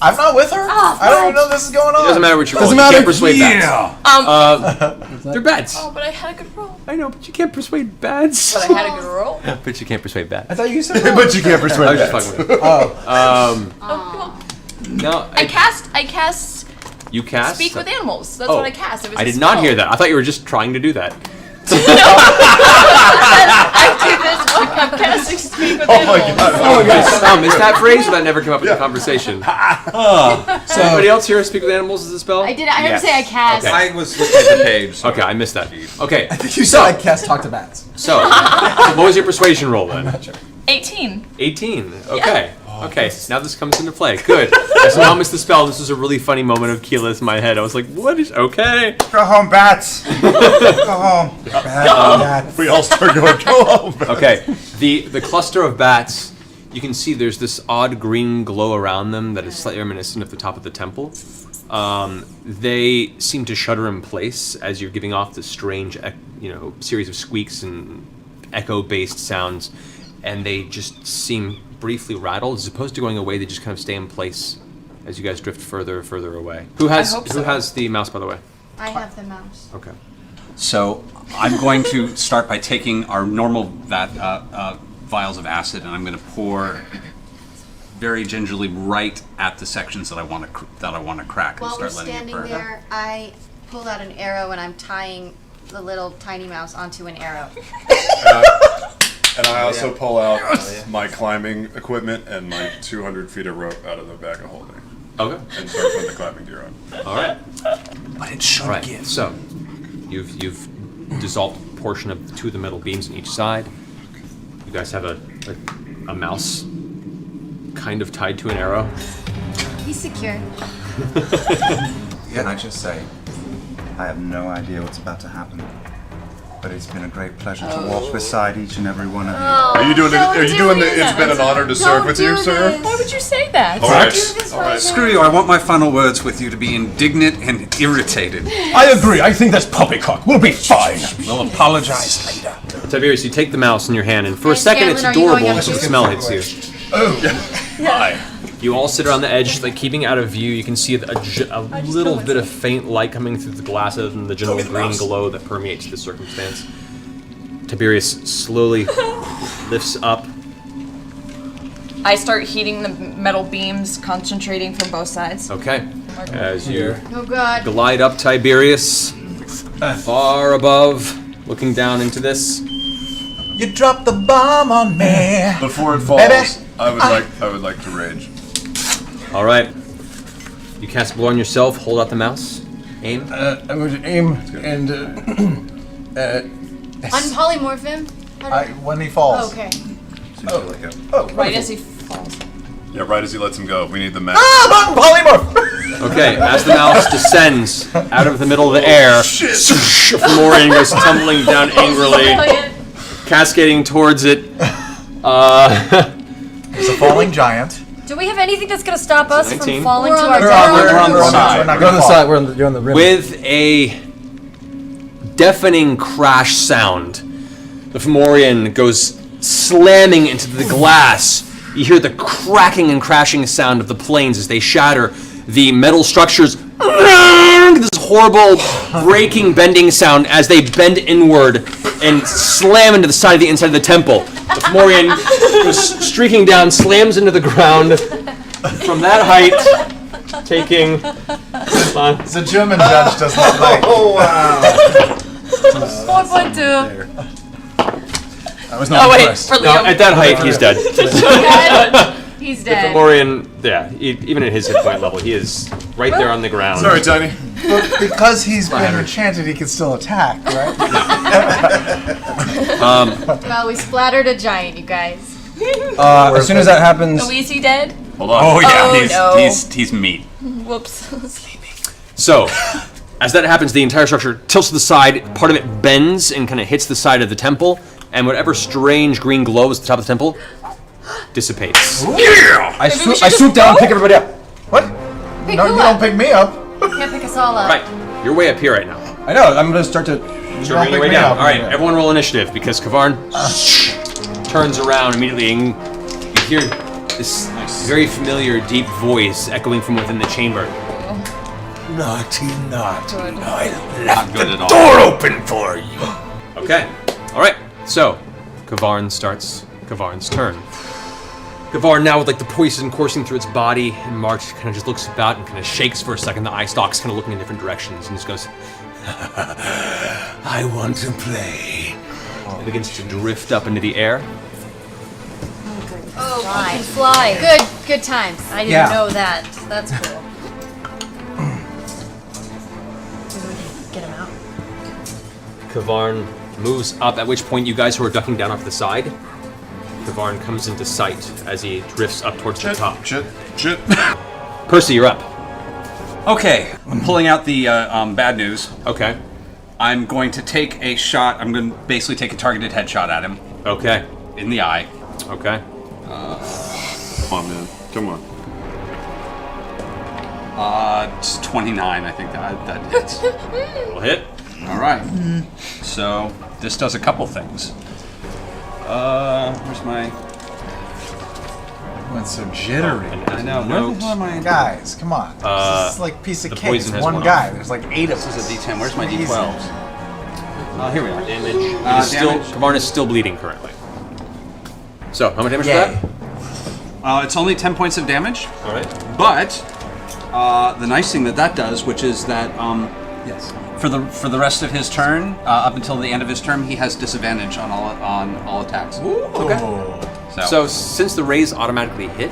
I'm not with her. Oh, I don't even know this is going on. It doesn't matter what you roll. Doesn't You matter. can't persuade bats. They're bats. Oh, but I had a good roll. I know, but you can't persuade bats. But I had a good roll. But you can't persuade bats. I thought you said But you can't persuade I was bats. just fucking with you. No, I cast you cast. speak with animals. That's Oh, what I cast. It was I a did not spell. hear that. I thought you were just trying to do that. I do this. I'm casting speak with Oh my animals. god. Is that phrase or that never came up in the conversation? So anybody else here speak with animals as a spell? I did. I heard say I cast. Okay. I was looking at the page. So Okay, I missed that. Okay, you said I cast talk to bats. so what was your persuasion roll then? 18. 18. Okay. Okay, now this comes into play. Good. I somehow missed the spell. This was a really funny moment of keyless in my head. I was like, what is... Okay. Go home, bats. Go home. We all start going, go home. Okay. The cluster of bats, you can see there's this odd green glow around them that is slightly reminiscent of the top of the temple. They seem to shudder in place as you're giving off this strange, series of squeaks and echo-based sounds, and they just seem briefly rattled. As opposed to going away, they just kind of stay in place as you guys drift further and further away. Who has the mouse, by the way? I have the mouse. Okay. So I'm going to start by taking our normal vials of acid, and I'm going to pour very gingerly right at the sections that I want to crack, and While we're start letting it standing burn. there, I pulled out an arrow and I'm tying the little tiny mouse onto an arrow. And I also pull out my climbing equipment and my 200 feet of rope out of the bag of holding. Okay. And start putting the climbing gear on. All right. But it should All right. give. So you've dissolved a portion of two of the metal beams on each side. You guys have a mouse kind of tied to an arrow. He's secure. Can I just say, I have no idea what's about to happen. But it's been a great pleasure to walk beside each and every one of you. Are you doing the it's been an honor to serve with you, sir? Why would you say that? All right. All right. Screw you, I want my final words with you to be indignant and irritated. I agree. I think that's poppycock. We'll be fine. We'll apologize later. Tiberius, you take the mouse in your hand, and for a And second it's Scanlan, are you going adorable up until the too? smell hits you. Hi. You all sit around the edge, like keeping out of view. You can see a little bit of faint light coming through the glasses and the general green glow that permeates the circumstance. Tiberius slowly lifts up. I start heating the metal beams, concentrating from both sides. Okay. As you Oh god. glide up Tiberius, far above, looking down into this. You dropped the bomb on me. Before it falls, Baby. I would like to rage. All right. You cast blow on yourself. Hold out the mouse. Aim. I'm going to aim and Unpolymorph him? When he falls. Okay. Right as he falls. Yeah, right as he lets him go. We need the map. polymorph. Okay, as the mouse descends out of the middle of the air, Fomorian goes tumbling down angrily, cascading towards it. He's a falling giant. Do we have anything that's going to stop us 19. from falling We're to on our the- death? We're on the We're side. not You're on gonna the fall. side. You're on the rim. With a deafening crash sound, the Fomorian goes slamming into the glass. You hear the cracking and crashing sound of the planes as they shatter. The metal structures, this horrible breaking, bending sound as they bend inward and slam into the side of the inside of the temple. The Fomorian goes streaking down, slams into the ground from that height, taking fine. The German judge does not like. Oh wow! 4.2. I was not impressed. For No, Leo. at that height, he's dead. He's The dead. Fomorian, yeah, even at his hit point level, he is right there on the ground. Sorry, Tiny. But because he's been enchanted, he can still attack, right? Well, we splattered a giant, you guys. As soon as that happens, So is he dead? Hold on. Oh yeah, Oh, he's meat. Whoops. So, as that happens, the entire structure tilts to the side, part of it bends and kind of hits the side of the temple, and whatever strange green glow is at the top of the temple dissipates. I swoop down and pick everybody up. What? Pick No, who you up? don't pick me up. Can't pick us all up. Right, you're way up here right now. I know. I'm gonna start to. So don't you're your pick way me down. up. All right, Yeah. everyone roll initiative because Kavarn turns around immediately and you hear this very familiar deep voice echoing from within the chamber. Naughty, naughty. I Not good at all. door open for you. Okay, all right. So Kavarn starts Kavarn's turn. Kavarn now with like the poison coursing through its body, and March kind of just looks about and kind of shakes for a second. The eye stalks kind of looking in different directions and just goes. I want to play. It begins to drift up into the air. Oh, I can fly. Good times. I didn't Yeah. know that. That's cool. Get him out. Kavarn moves up, at which point you guys who are ducking down off the side, Kavarn comes into sight as he drifts up towards the top. Shit. Percy, you're up. Okay, I'm pulling out the bad news. Okay. I'm going to take a shot. I'm going to basically take a targeted headshot at him Okay. in the eye. Okay. Come on, man. Come on. It's 29. I think that hits. We'll hit. All right. So this does a couple things. Where's my? Went so jittery. I know. Where the hell am I? Guys, come on. This is like a piece of the cake. poison It's has one worn guy. off. There's like 8 of This us. is a D10. Where's my Easy. D12s? Here we are. Damage. It is still, damage. Kavarn is still bleeding currently. So, how much damage Yay. for that? It's only 10 points of damage, All right. but the nice thing that does, which is that Yes. for the rest of his turn, up until the end of his turn, he has disadvantage on all attacks. Okay. So, So, since the rays automatically hit,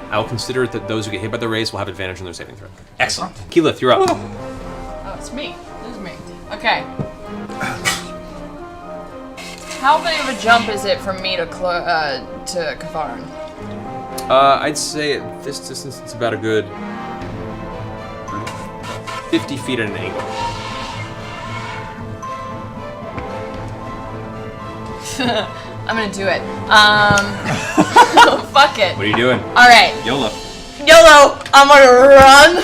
I will consider that those who get hit by the rays will have advantage on their saving throw. excellent. Keyleth, you're up. Oh, it's me. It is me. Okay. How big of a jump is it from me to Kavarn? I'd say at this distance it's about a good 50 feet at an angle. I'm gonna do it. Fuck it. What are you doing? All right. YOLO. YOLO, I'm gonna run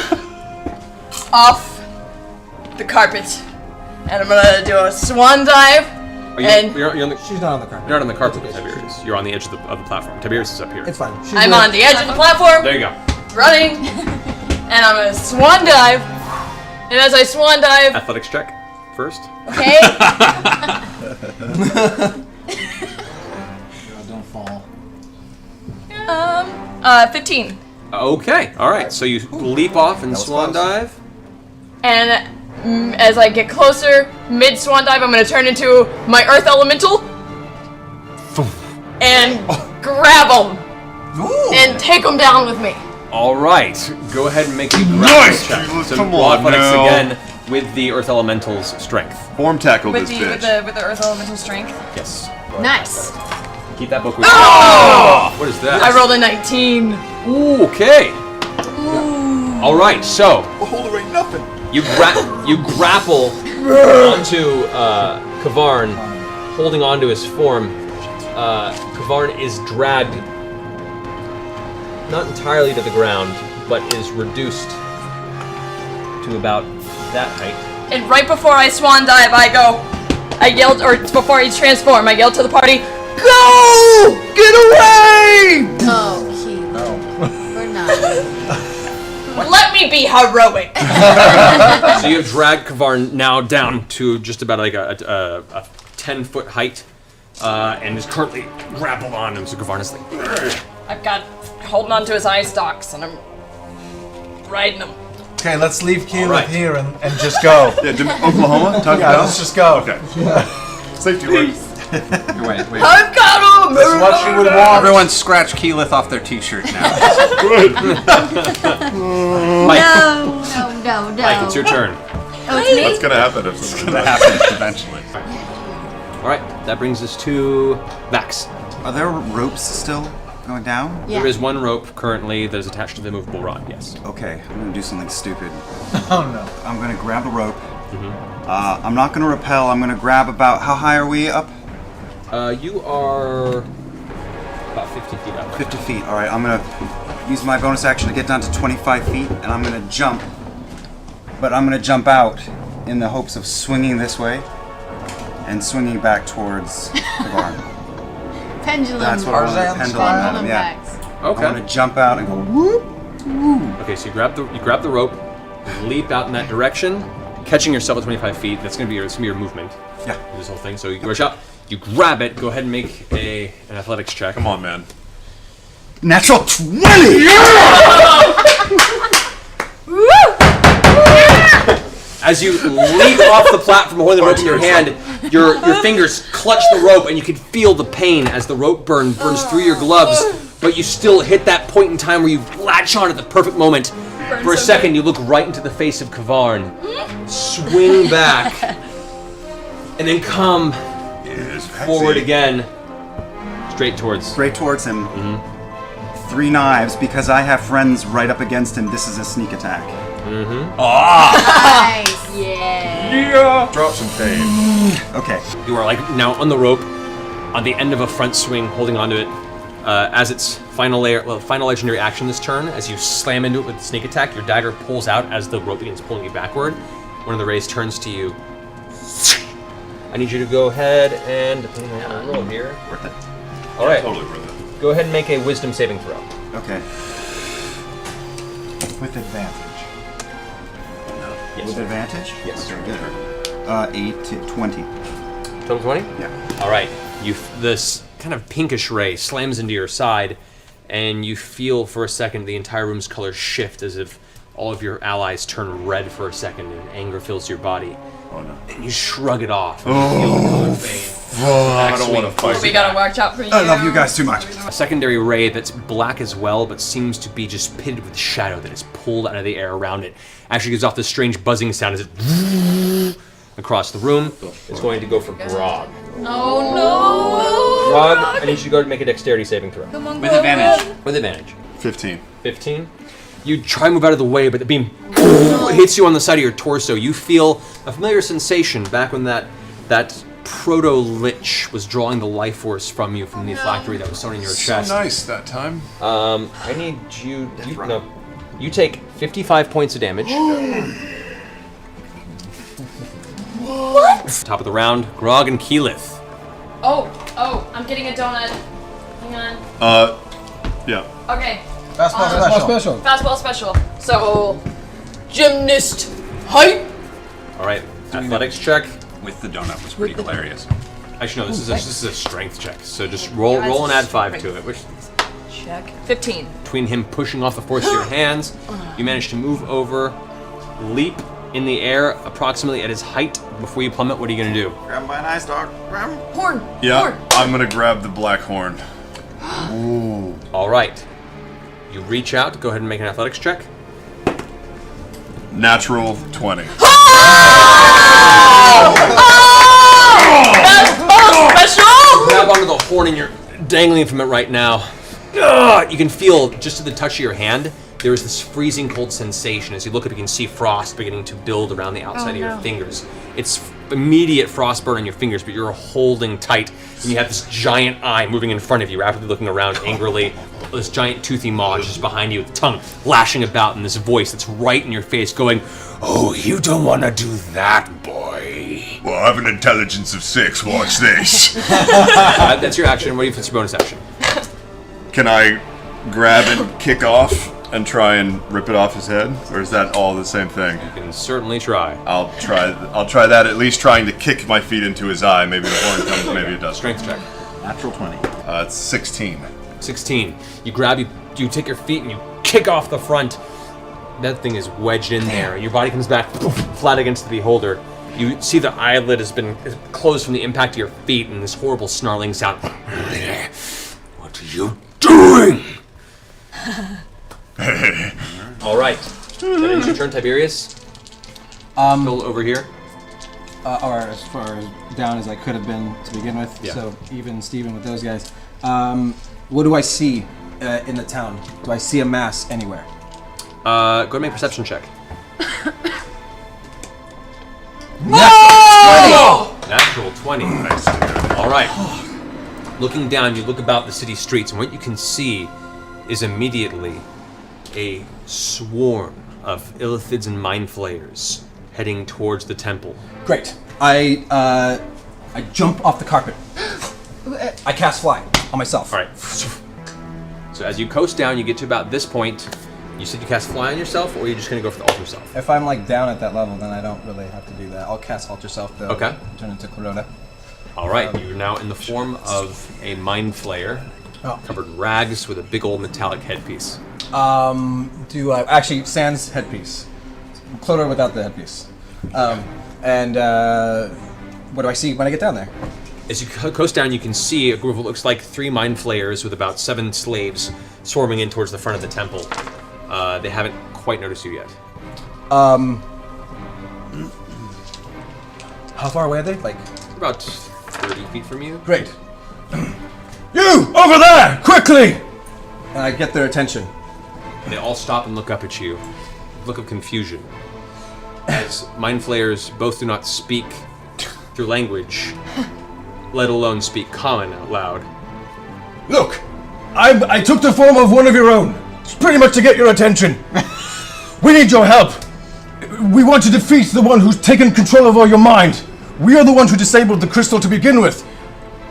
off the carpet, and I'm gonna do a swan dive. Are you, And- you're on the, She's not on the carpet. you're not on the carpet with Tiberius. You're on the edge of the platform. Tiberius is up here. It's fine. She's I'm doing- on the edge of the platform, There you go. running, and I'm gonna swan dive. And as I swan dive, Athletics check first. okay, Don't fall. 15. Okay. All right. So you leap off and was swan close. dive. And as I get closer, mid swan dive, I'm gonna turn into my earth elemental and grab them and take them down with me. All right. Go ahead and make a Nice! check. So Come roll on athletics now. again with the Earth Elemental's strength. Form tackle With this the, bitch. with the earth elemental strength. Yes. Nice. Keep that book with you. Oh! What is that? I rolled a 19. Ooh, okay. All right. So Hold it right, nothing. you grapple onto Kavarn, holding onto his form. Kavarn is dragged not entirely to the ground, but is reduced to about that height. And right before I swan dive, I yelled, or before I transform, I yelled to the party, "Go! Get away! Oh, Keith. No. We're not. Let me be heroic." So you have dragged Kavarn now down to just about like a 10-foot height, and is currently grappled on him. So Kavarn is like, "Ugh." I've got holding on to his eye stalks, and I'm riding him. Okay, let's leave Keyleth right. here and just go. Yeah, Oklahoma? Tuck it Yeah, down? let's just go. Okay. Safety word. Wait. I've got him! That's what you would want. Everyone scratch Keyleth off their t-shirt now. Good. Mike, No. Mike, it's your turn. Oh, it's me? What's gonna happen if It's gonna happen eventually. All right, that brings us to Max. Are there ropes still going down? Yeah. There is one rope currently that is attached to the movable rod, yes. Okay, I'm gonna do something stupid. Oh no. I'm gonna grab a rope. I'm not gonna rappel. I'm gonna grab about. How high are we up? You are about 50 feet up. 50 feet. All right. I'm gonna use my bonus action to get down to 25 feet, and I'm gonna jump. But I'm gonna jump out in the hopes of swinging this way and swinging back towards the barn. Pendulum. That's what I want. Tarzan Pendulum. style. Pendulum Yeah. Max. I want Okay. to jump out and go whoop. Okay, so you grab the rope, leap out in that direction, catching yourself at 25 feet. That's gonna be your movement. Yeah. This whole thing. So you rush up, you grab it. Go ahead and make an athletics check. Come on, man. Natural 20. As you leap off the platform, holding the rope in your hand, your fingers clutch the rope, and you can feel the pain as the rope burns through your gloves. But you still hit that point in time where you latch on at the perfect moment. For a second, you look right into the face of Kavarn, swing back, and then come forward again, straight towards him. 3 knives because I have friends right up against him. This is a sneak attack. Nice. Yeah. Drop some pain. Okay. You are like now on the rope, on the end of a front swing, holding onto it. As its final legendary action this turn, as you slam into it with the sneak attack, your dagger pulls out as the rope begins pulling you backward. One of the rays turns to you. I need you to go ahead and roll here. Worth it. All right. Totally worth it. Go ahead and make a wisdom saving throw. Okay. With advantage. Yes. With advantage? Yes. Very good. 8 to 20. Total 20? Yeah. All right. This kind of pinkish ray slams into your side, and you feel for a second the entire room's colors shift as if all of your allies turn red for a second and anger fills your body. Oh no. And you shrug it off. And feel pain. I don't want to fight. We gotta watch out for you. I love you guys too much. A secondary ray that's black as well, but seems to be just pitted with shadow that is pulled out of the air around it. Actually gives off this strange buzzing sound as it across the room. It's going to go for Grog. Oh no! Grog, I need you to go and make a dexterity saving throw. Come on, With advantage. With advantage. 15. 15. You try to move out of the way, but the beam hits you on the side of your torso. You feel a familiar sensation back when that proto-lich was drawing the life force from you from the phylactery that was sewn in your chest. So nice that time. I need you. You take 55 points of damage. What? Top of the round, Grog and Keyleth. Oh, I'm getting a donut. Hang on. Yeah. Okay. Fastball special. Fastball special. So, gymnast height. All right, athletics check. With the donut was pretty hilarious. Actually, no, this is a strength check. So just roll and add 5 to it. Which Check. 15. between him pushing off the force of your hands, you manage to move over, leap in the air approximately at his height before you plummet. What are you gonna do? Grab by an ice dog. Horn. Yeah. Horn. I'm gonna grab the black horn. Ooh. All right, you reach out. Go ahead and make an athletics check. Natural 20. Special. Grab onto the horn and you're dangling from it right now. You can feel just at the touch of your hand, there is this freezing cold sensation. As you look up, you can see frost beginning to build around the outside of your fingers. It's immediate frost burn on your fingers, but you're holding tight. And you have this giant eye moving in front of you, rapidly looking around angrily. This giant toothy maw just behind you, with tongue lashing about, and this voice that's right in your face going, Oh, you don't want to do that, boy. Well, I have an intelligence of 6. Watch this. that's your action. What do you for your bonus action? Can I grab and kick off and try and rip it off his head, or is that all the same thing? You can certainly try. I'll try that. At least trying to kick my feet into his eye. Maybe the horn comes. Maybe it does. Strength check. Natural 20. It's 16. 16. You grab, you take your feet and you kick off the front. that thing is wedged in there. Your body comes back flat against the beholder. You see the eyelid has been closed from the impact of your feet, and this horrible snarling sound. What are you doing? All right. That ends your turn, Tiberius. Still over here. Or as far as down as I could have been to begin with. Yeah. So even Steven with those guys. What do I see in the town? Do I see a mass anywhere? Go ahead and make a perception check. Natural 20. All right. Looking down, you look about the city streets, and what you can see is immediately a swarm of illithids and mind flayers heading towards the temple. Great. I jump off the carpet. I cast fly on myself. All right. So as you coast down, you get to about this point. You said you cast fly on yourself, or are you just going to go for the alter self? If I'm like down at that level, then I don't really have to do that. I'll cast alter self though. Okay. Turn into Clarota. All right. You're now in the form of a mind flayer, covered in rags with a big old metallic headpiece. Do I actually sans headpiece? Clarota without the headpiece. And what do I see when I get down there? As you coast down, you can see a group of what looks like 3 mind flayers with about 7 slaves swarming in towards the front of the temple. They haven't quite noticed you yet. How far away are they? Like about 30 feet from you. Great. You over there, quickly! And I get their attention. They all stop and look up at you. Look of confusion. As mind flayers both do not speak through language, let alone speak common out loud. Look, I took the form of one of your own. It's pretty much to get your attention. We need your help. We want to defeat the one who's taken control over your mind. We are the ones who disabled the crystal to begin with.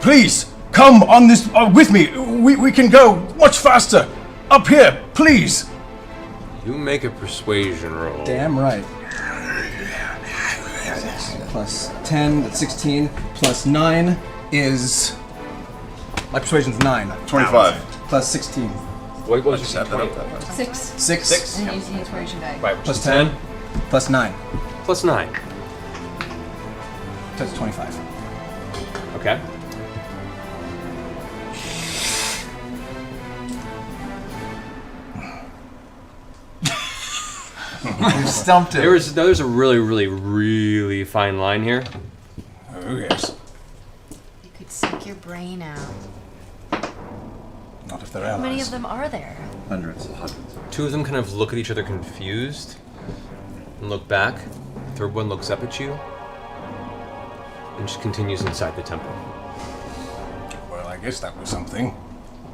Please, come on this with me. We can go much faster. Up here, please. You make a persuasion roll. Damn right. Plus 10, that's 16. Plus 9 is... My persuasion's 9. 25. Plus 16. What was set that up that much. 6. 6. And using inspiration die. Right, which Plus is 10. Plus 9. Plus 9. That's 25. Okay. You stumped it. There's a really, really, really fine line here. Oh, yes. You could suck your brain out. Not if they're How allies. many of them are there? Hundreds. 2 of them kind of look at each other confused and look back. The third one looks up at you and just continues inside the temple. Well, I guess that was something.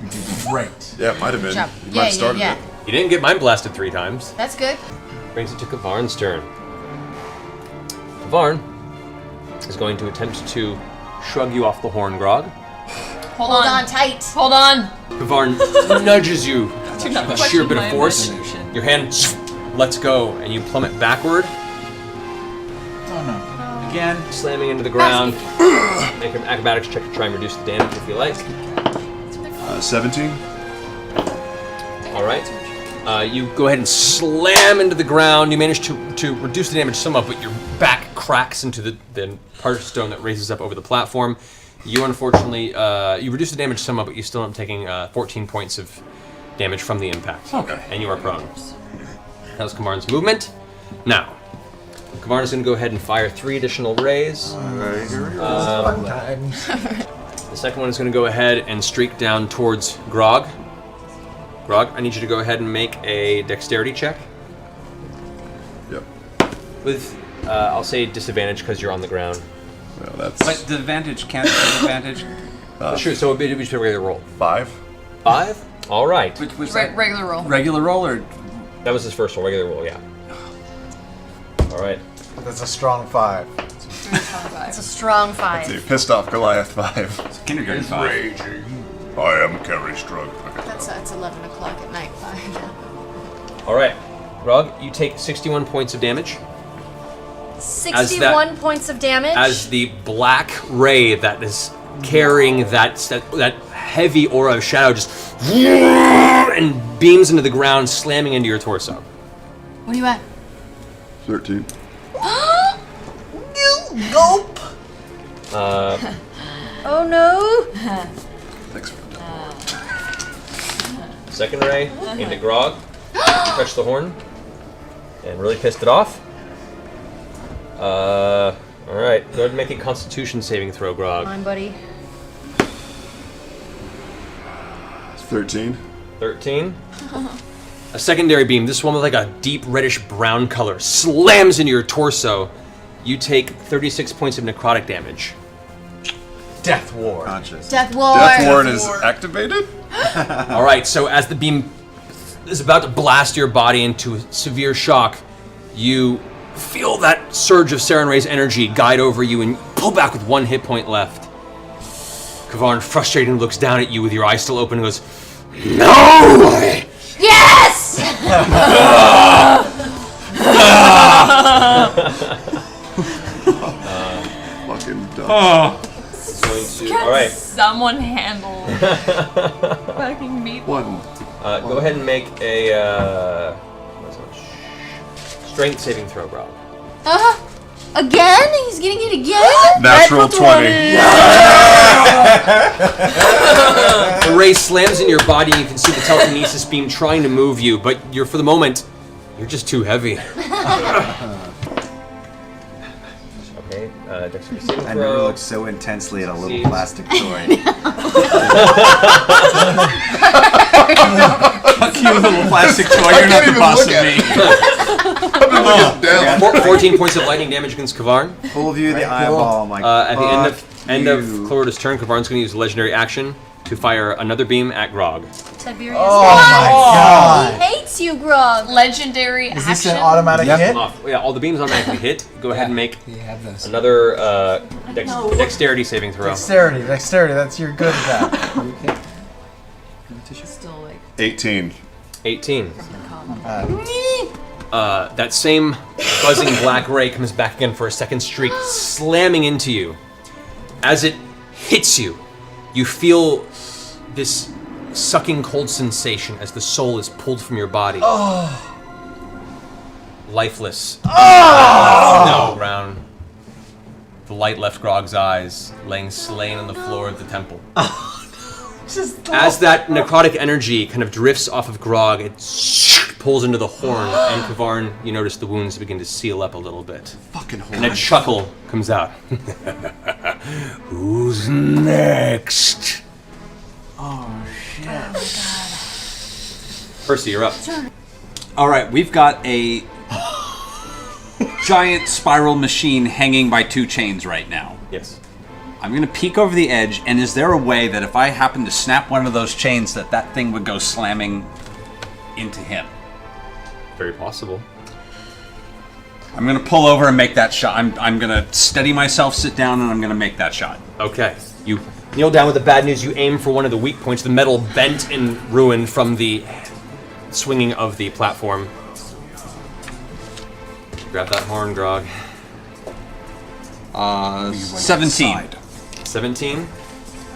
You did great. Yeah, it might have been. Job. You Yeah, might have started yeah, it. You didn't get mind blasted 3 times. That's good. Brings it to Kavarn's turn. Kavarn is going to attempt to shrug you off the horn, Grog. Hold on tight. Hold on. Kavarn nudges you Do not with a sheer question bit my of force. imagination. Your hand lets go and you plummet backward, Oh no. again slamming into the ground. Make an acrobatics check to try and reduce the damage if you like. 17. All right. You go ahead and slam into the ground. You manage to reduce the damage somewhat, but your back cracks into the part of stone that raises up over the platform. You unfortunately, you reduce the damage somewhat, but you still end up taking 14 points of damage from the impact. Okay. And you are prone. That was Kavarn's movement. Now, Kavarn is going to go ahead and fire 3 additional rays. Fun times. The second one is going to go ahead and streak down towards Grog. Grog, I need you to go ahead and make a dexterity check. Yep. With, I'll say disadvantage because you're on the ground. Well, that's But the advantage can't be advantage. Sure, so it'd be just a regular roll. 5. 5? All right. Which was that? Regular roll. Regular roll or That was his first roll, regular roll, yeah. All right. That's a strong 5. It's a strong It's 5. a pissed off Goliath 5. kindergarten 5? Raging. I am Carrie Strug. Okay. That's 11 o'clock at night. 5. All right. Grog, you take 61 points of damage 61 points of damage. as the black ray that is carrying that heavy aura of shadow just and beams into the ground, slamming into your torso. What are you at? 13. Gulp. Oh no! Thanks for that. Second ray into Grog. Touch the horn. And really pissed it off. Alright, go ahead and make a Constitution saving throw, Grog. Come on, buddy. 13. 13. A secondary beam, this one with like a deep reddish brown color, slams into your torso. You take 36 points of necrotic damage. Death Ward. Conscious. Death Ward. Death Ward is activated? Alright, so as the beam is about to blast your body into severe shock, you feel that surge of Saren Ray's energy guide over you and pull back with 1 hit point left. Kavarn, frustrated, looks down at you with your eyes still open and goes, "No!" Yes! Fucking dumb. Alright. Someone handle fucking meat. One. Go ahead and make a strength saving throw, Rob. Again? He's getting it again? Natural 20. The ray slams in your body and you can see the telekinesis beam trying to move you, but for the moment, you're just too heavy. Okay, dexterity saving I throw. never looked so intensely at a little plastic toy. Fuck you, little plastic toy. You're not the boss of me. 14 points of lightning damage against Kavarn. Full view of the eyeball. My At the end of Clorida's turn, Kavarn's going to use a legendary action to fire another beam at Grog. Tiberius. Oh my god. He hates you, Grog. Legendary Is action. this an automatic hit? Yeah, all the beams automatically hit. Go ahead and make You have this. another dexterity saving throw. Dexterity, that's you're good at that. Still like 18. 18. That same buzzing black ray comes back again for a second streak, slamming into you. As it hits you, you feel this sucking cold sensation as the soul is pulled from your body. Lifeless. No ground. The light left Grog's eyes, laying slain on the floor of the temple. As that necrotic energy kind of drifts off of Grog, it pulls into the horn, and Kavarn, you notice the wounds begin to seal up a little bit. Fucking horn. And a chuckle comes out. Who's next? Oh shit. Percy, you're up. All right, we've got a giant spiral machine hanging by 2 chains right now. Yes. I'm going to peek over the edge, and is there a way that if I happen to snap one of those chains that thing would go slamming into him? Very possible. I'm going to pull over and make that shot. I'm going to steady myself, sit down, and I'm going to make that shot. Okay. You kneel down with the bad news. You aim for one of the weak points, the metal bent and ruined from the swinging of the platform. Grab that horn, Grog. 17. 17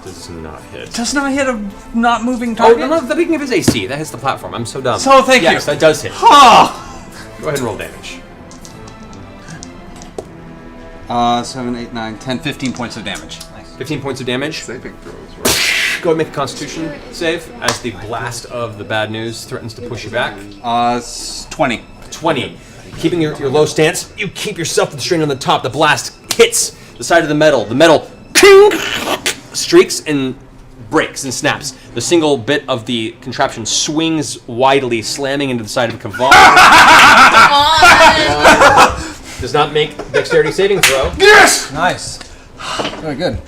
does not hit. Does not hit a not moving Oh, target? no, the beginning of his AC. That hits the platform. I'm so dumb. So thank you. Yes, that does hit. Oh! Go ahead and roll damage. 7, 8, 9, 10, 15 points of damage. 15 points of damage. Saving throws, right? Go ahead and make a Constitution save as the blast of the bad news threatens to push you back. 20. 20. Keeping your low stance, you keep yourself with the strain on the top. The blast hits the side of the metal. The metal streaks and breaks and snaps. The single bit of the contraption swings widely, slamming into the side of Kavarn. Does not make dexterity saving throw. Yes! Nice. Very good.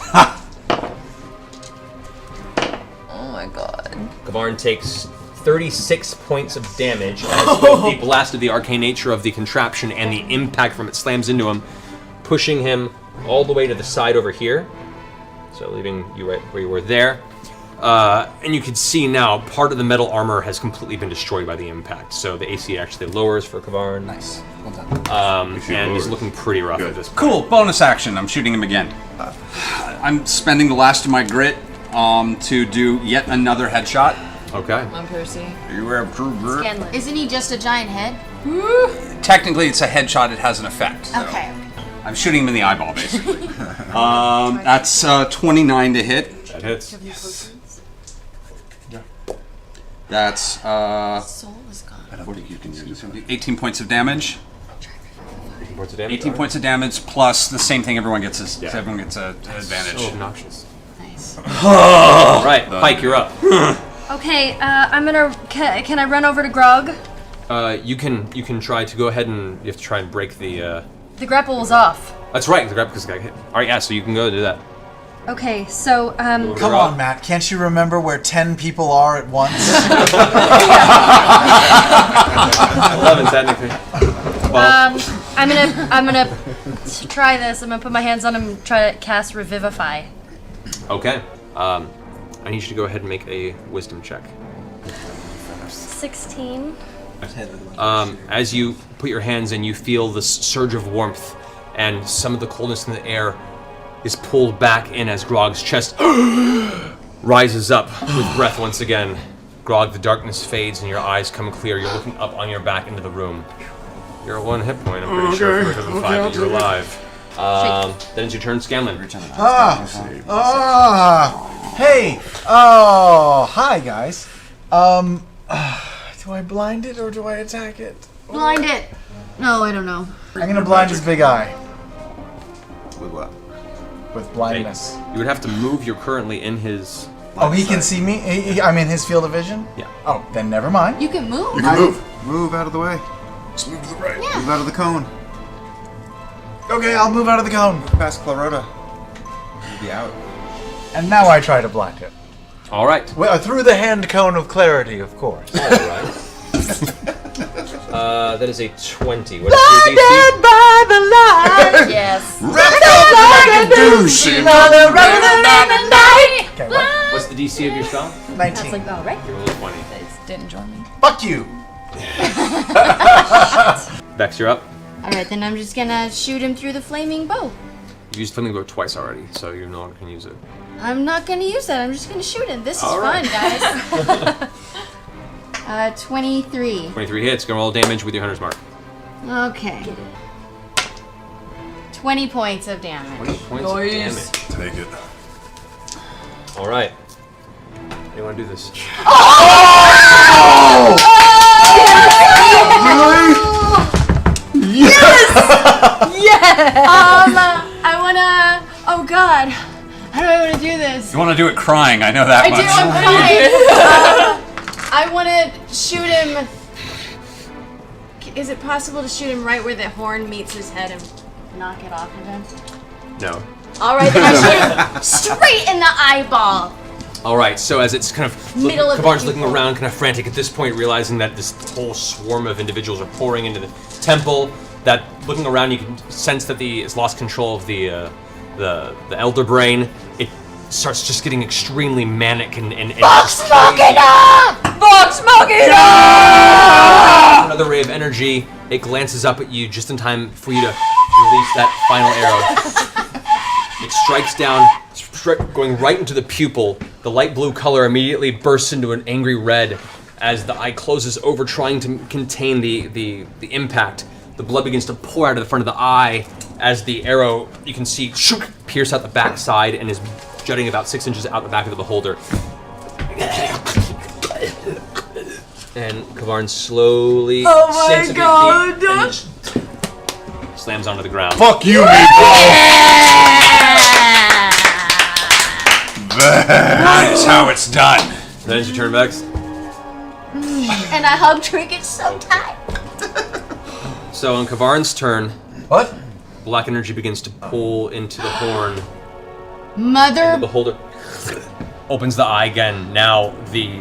oh my god. Kavarn takes 36 points of damage as both the blast of the arcane nature of the contraption and the impact from it slams into him, pushing him all the way to the side over here. So leaving you right where you were there. And you can see now part of the metal armor has completely been destroyed by the impact. So the AC actually lowers for Kavarn. Nice. Well done. And he's looking pretty rough at this point. Cool. Bonus action. I'm shooting him again. I'm spending the last of my grit to do yet another headshot. Okay. Come on, Percy. You have true grit. Isn't he just a giant head? Technically, it's a headshot. It has an effect. So Okay. I'm shooting him in the eyeball, basically. That's 29 to hit. That hits. That's Soul is gone. 18 points of damage. 18 points of damage. 18 points of damage plus the same thing. Everyone gets an advantage. So obnoxious. Nice. All right, Pike, you're up. Okay, I'm gonna. Can I run over to Grog? You can try to go ahead and you have to try and break the. The grapple was off. That's right, the grab because got hit. All right, yeah, so you can go do that. Okay, so Come on, Matt. Can't you remember where 10 people are at once? 11 technically. Well, I'm gonna try this. I'm gonna put my hands on him and try to cast Revivify. okay. I need you to go ahead and make a wisdom check. 16. As you put your hands in, you feel this surge of warmth, and some of the coldness in the air is pulled back in as Grog's chest rises up with breath once again. Grog, the darkness fades and your eyes come clear. You're looking up on your back into the room. You're at 1 hit point, I'm pretty sure, if you're at 5, but you're alive. Then it's your turn, Scanlan. Hey! Oh, hi, guys. Do I blind it or do I attack it? Blind it. No, I don't know. I'm gonna blind his big eye. With what? With blindness. You would have to move. You're currently in his... Oh, he can see me? I'm in his field of vision? Yeah. Oh, then never mind. You can move. You can move. Move out of the way. Just move to the right. Yeah. Move out of the cone. Okay, I'll move out of the cone. Past Clarota. You'll be out. And now I try to blind it. All right. Well, through the hand cone of clarity, of course. All right. That is a 20. What is your DC? by the light. Yes. Okay, what? What's the DC of your spell? 19. That's like, oh, right. You rolled a 20. Didn't join me. Fuck you. Vex, you're up. Alright, then I'm just gonna shoot him through the flaming bow. You used flaming bow twice already, so you no longer can use it. I'm not gonna use that. I'm just gonna shoot him. This is All right. fun, guys. 23. 23 hits. Gonna roll damage with your hunter's mark. Okay. 20 points of damage. 20 points of damage. Take it. All right. You want to do this? I wanna. Oh God. How do I wanna do this? You want to do it crying? I know that I much. do. I'm crying. I wanna shoot him. Is it possible to shoot him right where the horn meets his head and knock it off of him? No. All right, then I shoot him straight in the eyeball. All right. So as it's kind of Middle of the Kavarn's looking people. around, kind of frantic at this point, realizing that this whole swarm of individuals are pouring into the temple. That looking around, you can sense that it's lost control of the elder brain. It starts just getting extremely manic and Vox Machina! Vox Machina! another ray of energy. It glances up at you just in time for you to release that final arrow. It strikes down, going right into the pupil. The light blue color immediately bursts into an angry red as the eye closes over, trying to contain the impact. The blood begins to pour out of the front of the eye as the arrow, you can see, pierce out the backside and is jutting about 6 inches out the back of the beholder. And Kavarn slowly sinks a few feet and just slams onto the ground. Fuck you, meatball! That is how it's done. That is your turn, Vex. And I hug Trinket so tight. So on Kavarn's turn, What? black energy begins to pull into the horn. Mother. The beholder opens the eye again. Now the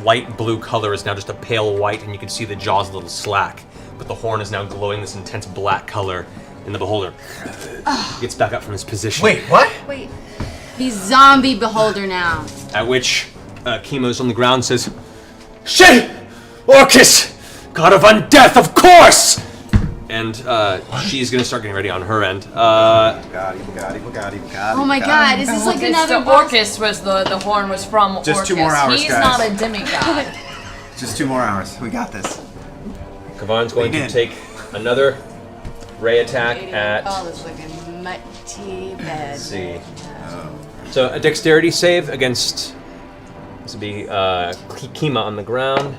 light blue color is now just a pale white, and you can see the jaws a little slack. But the horn is now glowing this intense black color, and the beholder gets back up from his position. Wait, what? Wait. He's zombie beholder now. At which Chemo's on the ground says, "Shit! Orcus! God of undeath, of course!" And she's gonna start getting ready on her end. Oh my God! Is this like It's another the boss? Orcus was the horn was from Just Orcus. 2 more hours, He's guys. not a demigod. Just 2 more hours. We got this. Kavan's going to take another ray attack at. Oh, that's looking mighty bad. Let's see. So a dexterity save against. This would be Kima on the ground.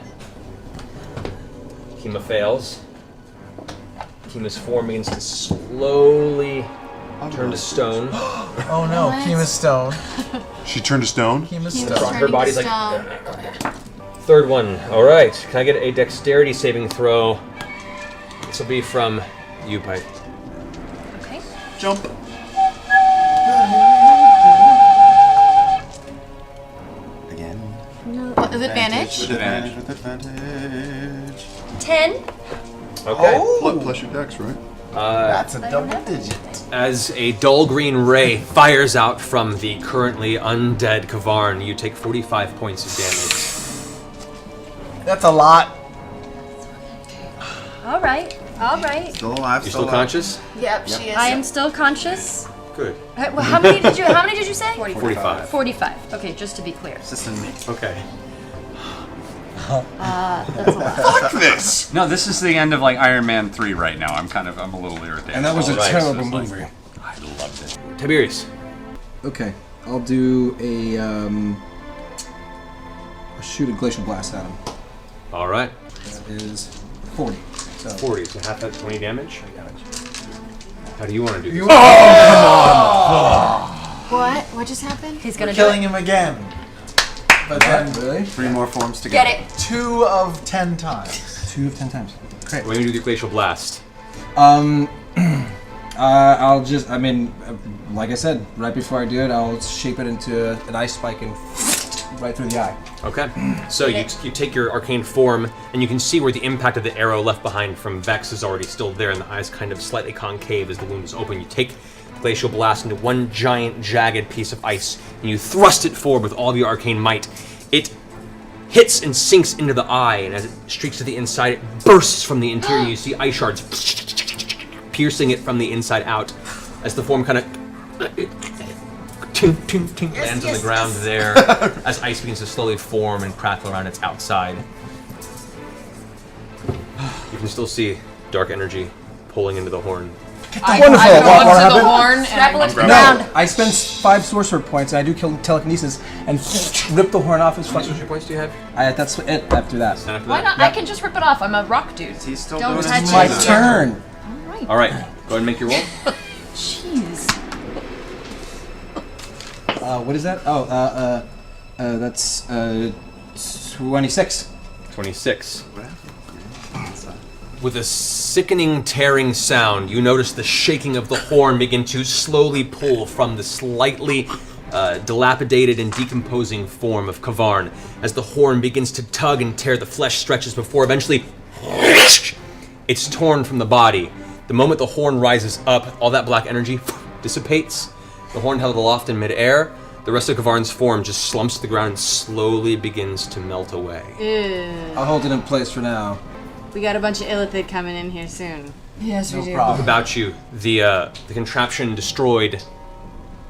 Kima fails. Kima's form begins to slowly turn to stone. Oh no, Kima's stone. She turned to stone? Kima's Kima's stone. Her body's like. stone. Third one. All right. Can I get a dexterity saving throw? This will be from you, Pipe. Okay. Jump. Again. With advantage? With advantage. With advantage. 10. Okay. Plus your dex, right? That's a double digit. As a dull green ray fires out from the currently undead Kavarn, you take 45 points of damage. That's a lot. All right. All right. Still alive. You're still conscious? Yep, she is. I am still conscious. Good. How many did you say? 45. 45. Okay, just to be clear. Assistant me. Okay. That's a lot. Fuck this! No, this is the end of like Iron Man 3 right now. I'm a little irritated. And that was a Alright, terrible so it's movie. I loved it. Tiberius. Okay, I'll do a I'll shoot a glacial blast at him. All right. That is 40. So 40, so half that 20 damage. How do you want to do this? What? What just happened? He's gonna Killing him again. But then really? 3 more forms to get Get it. 2 of 10 times. 2 of 10 times. Great. What are you going to do with your glacial blast? I'll just, like I said, right before I do it, I'll shape it into an ice spike and right through the eye. Okay. So you take your arcane form, and you can see where the impact of the arrow left behind from Vex is already still there, and the eye's kind of slightly concave as the wound is open. You take glacial blast into one giant, jagged piece of ice, and you thrust it forward with all of your arcane might. It hits and sinks into the eye, and as it streaks to the inside, it bursts from the interior. You see ice shards piercing it from the inside out, as the form kind of lands on the ground there, as ice begins to slowly form and crackle around its outside. You can still see dark energy pulling into the horn. Wonderful. I go What up to the happened? horn and Grapple I it to the ground. I spend 5 sorcerer points and I do kill telekinesis and rip the horn off his How many fucking. social points do you have? That's it after that. And after Why that? not? I can just rip it off. I'm a rock dude. He's still Don't doing touch his My it. turn. All right. Go ahead and make your roll. Jeez. What is that? That's 26. 26. With a sickening, tearing sound, you notice the shaking of the horn begin to slowly pull from the slightly dilapidated and decomposing form of Kavarn. As the horn begins to tug and tear, the flesh stretches before eventually it's torn from the body. The moment the horn rises up, all that black energy dissipates. The horn held aloft in midair. The rest of Kavarn's form just slumps to the ground and slowly begins to melt away. I'll hold it in place for now. We got a bunch of illithid coming in here soon. Yes, we do. problem. About you, the contraption destroyed.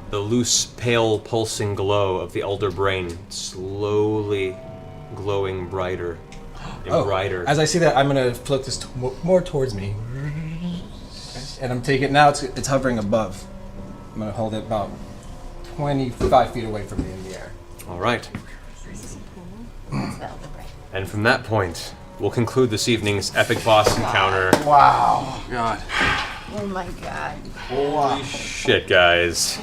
The loose, pale, pulsing glow of the elder brain slowly glowing brighter and brighter. As I see that, I'm gonna float this more towards me, and I'm taking now. It's hovering above. I'm gonna hold it about 25 feet away from me in the air. All right. And from that point, we'll conclude this evening's epic boss encounter. Wow. God. Oh my god. Holy shit, guys.